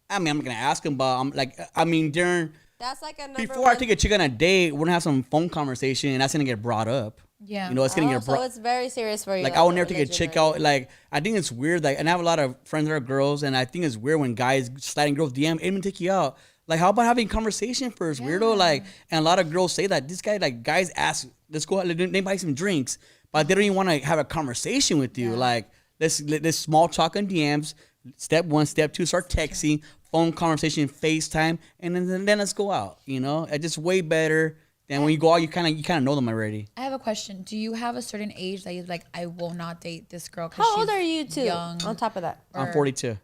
I mean, I'm not gonna ask them, but I'm like, I mean, during that's like a number before one. I take a chick on a date, we're gonna have some phone conversation, and that's gonna get brought up. Yeah. You know, it's gonna get so brought. it's very serious for you. Like I would the never take a religion, chick right? out. Like I think it's weird. Like, and I have a lot of friends that are girls, and I think it's weird when guys sliding girls DM, even take you out. Like, how about having conversation first, weirdo? Like, and a lot of girls say that this guy, like, guys ask, let's go out, they buy some drinks, but they don't even want to have a conversation with you. Like, let's small talk on DMs. Step one, step two, start texting, phone conversation, FaceTime, and then let's go out. You know, it's just way better than when you go out. You kind of know them already. I have a question. Do you have a certain age that you're like, I will not date this girl? 'Cause How old she's are you too? Young. On top of that, I'm Or- 42.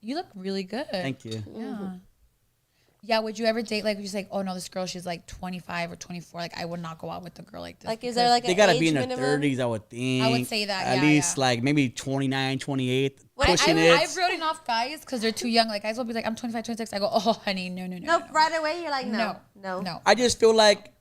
You look really good. Thank you. Yeah. Yeah, would you ever date like, just like, oh no, this girl, she's like 25 or 24. Like, I would not go out with a girl like this. like, is there like They an gotta age be in their minimum? 30s, I would think. I would say that, At yeah, least yeah. like maybe 29, 28, But pushing it. I've written off guys because they're too young. Like, guys will be like, I'm 25, 26. I go, oh, honey, no. No, right away you're like, no. I just feel like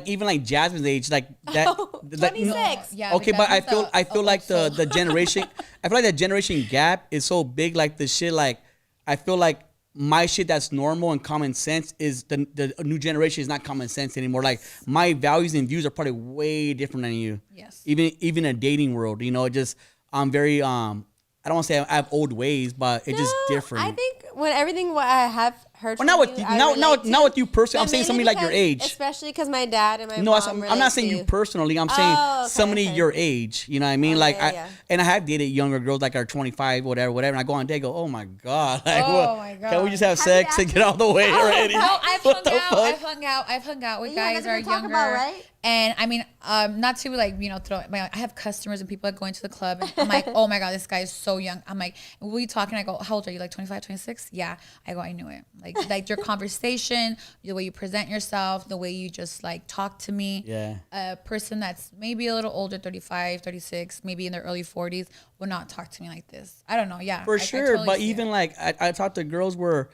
even like Jasmine's age, like that. Oh, like, 26. Yeah. Okay, but I Jasmine's feel like also- the generation. I feel like the generation gap is so big. Like the shit. Like I feel like my shit that's normal and common sense is the new generation is not common sense anymore. Like my values and views are probably way different than you. Yes. Even a dating world, you know, just I'm very I don't want to say I have old ways, but it's just different. I think when everything what I have heard Well, from not with you, you, I not relate to. with you personally. But I'm saying mainly somebody like your because- age. especially because my dad and my No, mom. I'm not saying relate you to personally. I'm saying okay, somebody okay. your age. You know what I mean? Oh, like yeah. and I have dated younger girls like are 25, whatever. And I go on a date, go, oh my god, like, Oh what? my Can we God. just have Have sex you and get out of the way already? No, I've What the hung fuck? out. I've hung out with You have guys that nothing are to talk younger, about, right? And I mean, not to like throw. I have customers and people that go into the club, and I'm like, oh my god, this guy is so young. I'm like, what are you talking? I go, how old are you? Like 25, 26? Yeah. I go, I knew it. Like your conversation, the way you present yourself, the way you just like talk to me. Yeah. A person that's maybe a little older, 35, 36, maybe in their early 40s, will not talk to me like this. I don't know. Yeah. For I sure, totally but see even it. like I talk to girls where,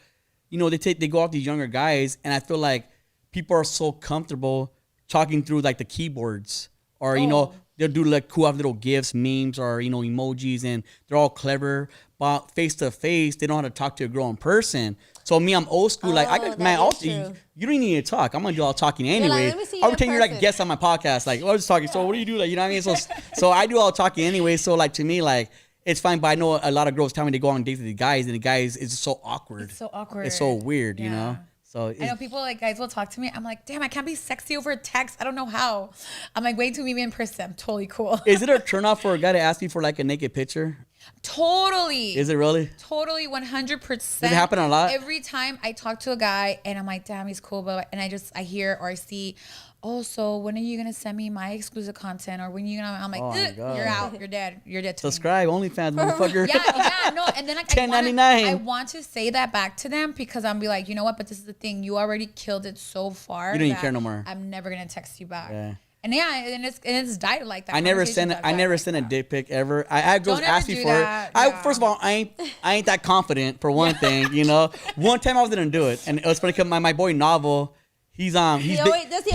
you know, they go off these younger guys, and I feel like people are so comfortable talking through like the keyboards, or you know, Oh. they'll do like cool little gifs, memes, or you know, emojis, and they're all clever. But face to face, they don't know how to talk to a girl in person. So me, I'm old school. Like I Oh, could, that man, is you true. don't need to talk. I'm gonna do all talking like, anyway. let me see you I'll in pretend you're like a person. guest on my podcast. Like, I was talking. So what do you do? Like, you know what I mean? So I do all talking anyway. So like to me, like it's fine. But I know a lot of girls tell me they go on dates with the guys, and the guys is just so awkward. It's so awkward. It's so weird, you know. Yeah. So I know people like guys will talk to me. I'm like, damn, I can't be sexy over a text. I don't know how. I'm like, wait till we meet in person. I'm totally cool. is it a turnoff for a guy to ask you for like a naked picture? Totally. Is it really? Totally 100%. Does it happen a lot? Every time I talk to a guy and I'm like, damn, he's cool, but and I hear or I see, oh, so when are you gonna send me my exclusive content, or when you gonna? I'm like, Oh my "Ugh, God. you're out, you're dead, you're dead. To me." Subscribe, OnlyFans, motherfucker. Yeah, no, and then like $10.99. I want to say that back to them because I'm be like, you know what? But this is the thing, you already killed it so far. You don't even that care no more. I'm never gonna text you back. Yeah. And it's died like that. I never Conversations sent have I died never like sent a that. dick pic ever. I had girls Don't ever ask me do for that. it. I Yeah. first of all, I ain't that confident for one thing, you know. One time I was gonna do it, and it was funny because my boy Novel, he's Does big- he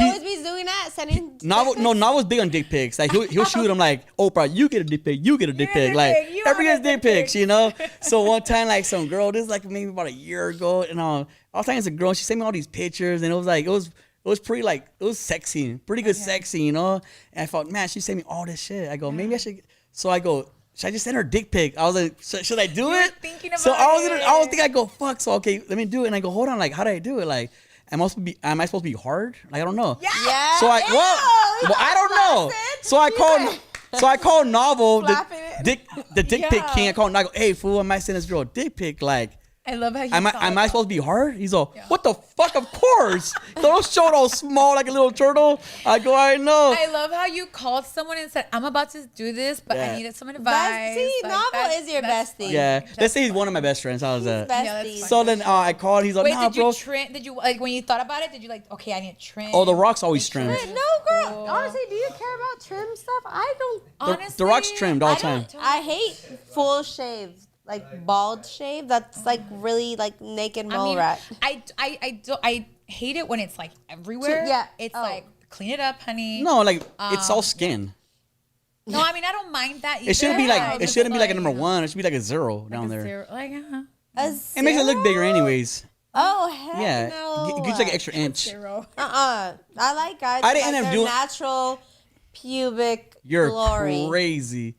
always be doing that? Sending Novel, no, Novel's big on dick pics. Like he'll shoot him like, Oprah, you get a dick pic, you get a dick get a pic. dick Like pic, you everybody want gets a dick dick pics, you know. So one time, like some girl, this is like maybe about a year ago, and I was talking to a girl, and she sent me all these pictures, and it was like it was pretty like it was sexy, pretty good sexy, you know. And I thought, man, she sent me all this shit. I go, maybe I should. So I go, should I just send her a dick pic? I was like, should I do You were it? thinking So about I was it. thinking, I go, fuck. So okay, let me do it. And I go, hold on, like how do I do it? Like, am I supposed to be hard? Like I don't know. Yeah. So I Ew, well I don't know. flaccid. So I called Novel Flapping it. the dick pic Yeah. king. I called him. I go, hey fool, I might send this girl a dick pic. Like, I love how you am thought I about supposed to be hard? He's all, what the fuck? Of course. Don't show it all small like a little turtle. I go, I know. I love how you called someone and said, I'm about to do this, but Yeah. I needed some advice. See, Like, Novel that's- is your that's bestie. funny. Yeah. That's Let's say he's one of my best friends. How's that? Yeah, that's Besties. fine. So then I called. He's like, Wait, nah, did you bro. trim? Did you like when you thought about it? Did you like, okay, I need to trim? Oh, the rock's always trimmed. No, girl. Honestly, do you care about trim stuff? I don't. Honestly, The rock's trimmed all the I time. don't. I hate full shave, like bald shave. That's like really like naked I mole mean, rat. I hate it when it's like everywhere. Yeah. It's Oh. like clean it up, honey. No, like it's all skin. No, I mean I don't mind that. It shouldn't be either. like it Just shouldn't be like a number one. It should be like a zero down a there. zero, like, It makes it look bigger, anyways. Oh heck Yeah, no. it gives like an extra inch. zero. I like guys. I didn't like end up their doing- natural pubic You're glory. crazy.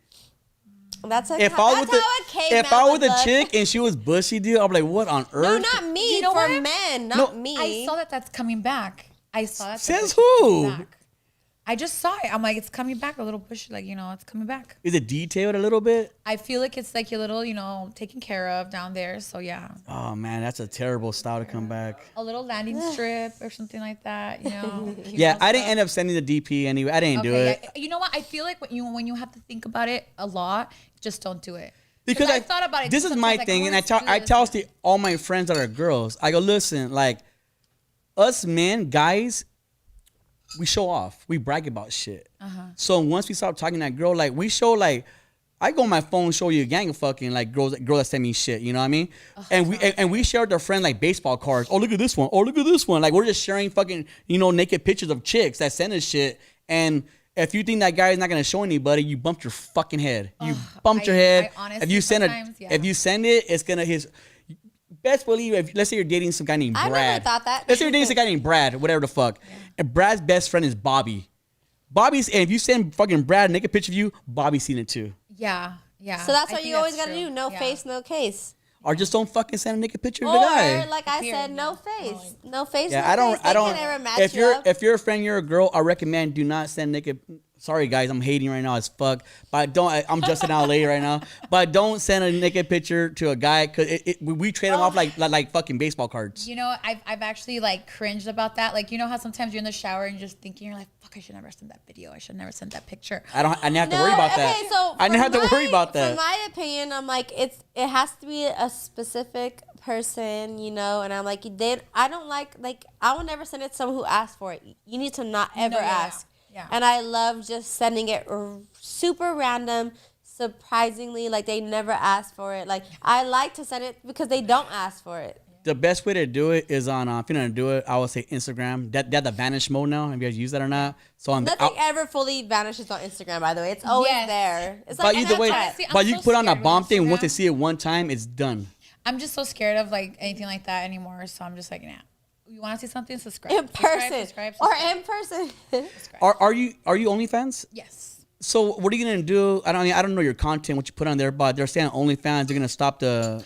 That's like If how, I was that's with how a a, caveman if I was would with a look. chick and she was bushy, dude, I'm like, what on No, earth? not me. You know for what? men, not me. I saw that that's coming back. I saw that. Says that's coming who? back. I just saw it. I'm like, it's coming back a little bushy, like it's coming back. Is it detailed a little bit? I feel like it's like a little, taken care of down there. So yeah, Oh man, that's a terrible style to come back. a little landing strip or something like that. Yeah, I didn't end up sending the DP anyway. I didn't do it. Yeah. You know what? I feel like when you have to think about it a lot, just don't do it. Because I thought about it. This is sometimes, my like, thing, oh, and I let's tell do I this. tell all my friends that are girls. I go, listen, like us men, guys, we show off. We brag about shit. So once we start talking to that girl, like we show like. I go on my phone, show you a gang of fucking like girls that send me shit, you know what I mean? And we share with our friends like baseball cards. Oh, look at this one. Oh, look at this one. Like we're just sharing fucking naked pictures of chicks that send us shit. And if you think that guy is not gonna show anybody, you bumped your fucking head. You bumped your head. I honestly If you send sometimes, yeah. if you send it, it's gonna best believe if let's say you're dating some guy named I Brad. never thought that. Let's say you're dating some guy named Brad, whatever the fuck. And Brad's best friend is Bobby. And if you send fucking Brad a naked picture of you, Bobby's seen it too. Yeah. So that's I what think you always that's gotta true. do. No Yeah. face, no case. Or just don't fucking send a naked picture of Or the guy. like I Period. said, no face, no face. Yeah, no I don't. Face. I They don't. can't ever match If you you're up. if you're a friend, you're a girl. I recommend do not send naked. Sorry guys, I'm hating right now as fuck. But I'm just in LA right now. But don't send a naked picture to a guy because we trade them off like fucking baseball cards. You know, I've actually like cringed about that. Like, you know how sometimes you're in the shower and you're just thinking, you're like, fuck, I should never send that video. I should never send that picture. I didn't have to worry about that. So I didn't have to worry about that. From my opinion, I'm like, it has to be a specific person, you know, and I'm like, I don't like I would never send it to someone who asked for it. You need to not ever ask. Yeah. And I love just sending it super random, surprisingly, like they never asked for it. Like I like to send it because they don't ask for it. The best way to do it is on if you're gonna do it, I would say Instagram. That the vanish mode now. Have you guys used that or not? So on Nothing ever fully vanishes on Instagram, by the way. It's always there. It's like but either way, Honestly, I'm but you so put on a scared with bomb thing. Once they Instagram. see it one time, it's done. I'm just so scared of like anything like that anymore. So I'm just like, nah. You want to see something? Subscribe. in person Subscribe. or in person. Are you OnlyFans? Yes. So what are you gonna do? I don't know your content, what you put on there, but they're saying OnlyFans. They're gonna stop the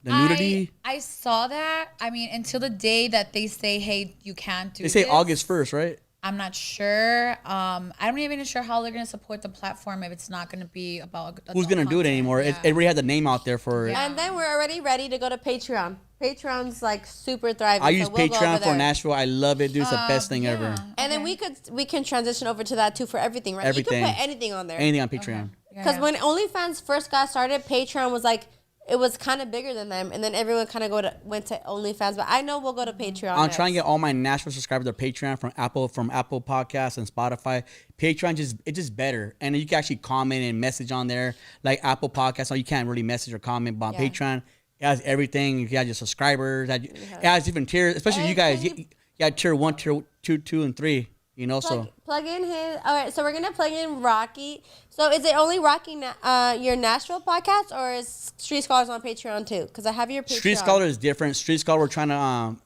nudity. I saw that. I mean, until the day that they say, hey, you can't do They say this, August 1st, right? I'm not sure. I'm not even sure how they're going to support the platform if it's not going to be about Who's gonna do it anymore? Yeah. It already had the name out there for it. Yeah. And then we're already ready to go to Patreon. Patreon's like super thriving. I use so we'll go Patreon over for there. Nashville. I love it, dude. It's the best thing ever. And then we can transition over to that too for everything, right? Everything. You can put anything on there. Anything on Patreon. Because when OnlyFans first got started, Patreon was like, it was kind of bigger than them, and then everyone kind of went to OnlyFans. But I know we'll go to Patreon. I'm trying to get all my Nashville subscribers to Patreon from Apple Podcasts and Spotify. Patreon it's just better, and you can actually comment and message on there, like Apple Podcasts. So you can't really message or comment, but on Patreon it has everything. You got your subscribers. It has different tiers, especially And you guys. can You got tier 1, tier 2, and 3. You know, plug in his. All right, so we're gonna plug in Rocky. So is it only Rocky your Nashville podcast, or is Street Scholars on Patreon too? Because I have your Patreon. Street Scholar is different. Street Scholar, we're trying to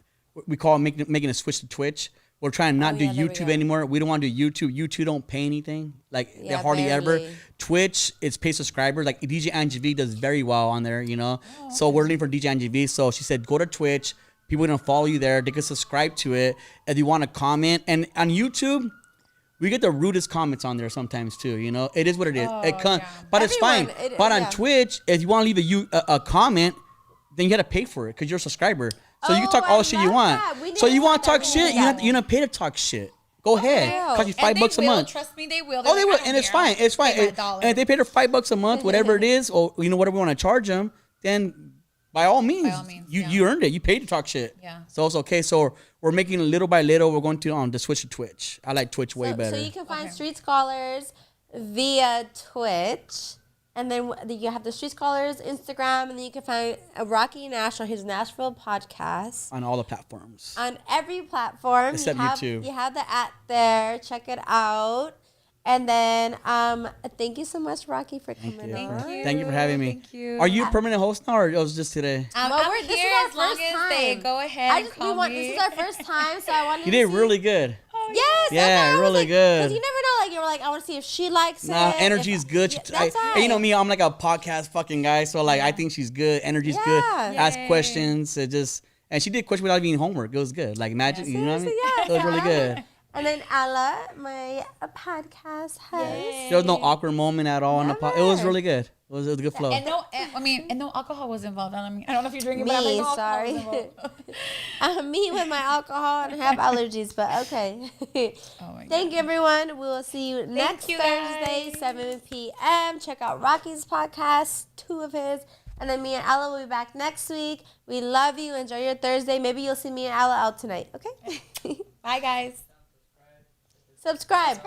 we call it making a switch to Twitch. We're trying to not do yeah, there we YouTube go. anymore. We don't want to do YouTube. YouTube don't pay anything. Like they hardly ever. barely. Twitch, it's pay subscribers. Like DJ Angie V does very well on there, you know. So we're looking for DJ Angie V. So she said, go to Twitch. People are gonna follow you there. They can subscribe to it. If you want to comment, and on YouTube, we get the rudest comments on there sometimes too. You know, it is what it is. But it's fine. Everyone, But on Twitch, if you want to leave a comment, then you got to pay for it because you're a subscriber. So you can talk all the shit you want. So you want to talk shit, you don't pay to talk shit. Go ahead. Cost you $5 a month. Trust me, they will. Oh, they They're will, like, I and don't it's care. fine. It's fine. Pay my $1. And if they pay her $5 a month, whatever it is, or whatever we want to charge them, then by all means, you earned it. You paid to talk shit. Yeah. So it's okay. So we're making it little by little. We're going to the switch to Twitch. I like Twitch way better. So you can find Street Scholars via Twitch. And then you have the Street Scholars Instagram, and then you can find Rocky Nash on his Nashville podcast. On all the platforms. On every platform. Except YouTube. You have the @ there. Check it out. And then thank you so much, Rocky, for coming on. Thank you for having me. Thank you. Are you a permanent host now, or it was just today? I'm This is here our as long first as they time. go ahead and call me. This is our first time, so I wanted You to did see. really good. Yes. Yeah, that's why I was really like, good. 'cause you never know. Like you were like, I want to see if she likes it. Nah, energy's good. Yeah, that's You know right. me, I'm like a podcast fucking guy, so like I think she's good. Energy's good. Yeah. Ask Yay. questions. And she did questions without even homework. It was good. Like imagine, you know what I mean? Seriously, It was really good. And then Ella, my podcast host. There was no awkward moment at all in the pod. It was really good. It was a good flow. And no alcohol was involved. I don't know if you're drinking, but Me, no alcohol sorry. was involved. Me with my alcohol and have allergies, but okay. Oh my Thank you, everyone. We will see you next you, Thursday, guys. 7 p.m. Check out Rocky's podcast, 2 of his. And then me and Ella will be back next week. We love you. Enjoy your Thursday. Maybe you'll see me and Ella out tonight, okay? Bye, guys. Subscribe.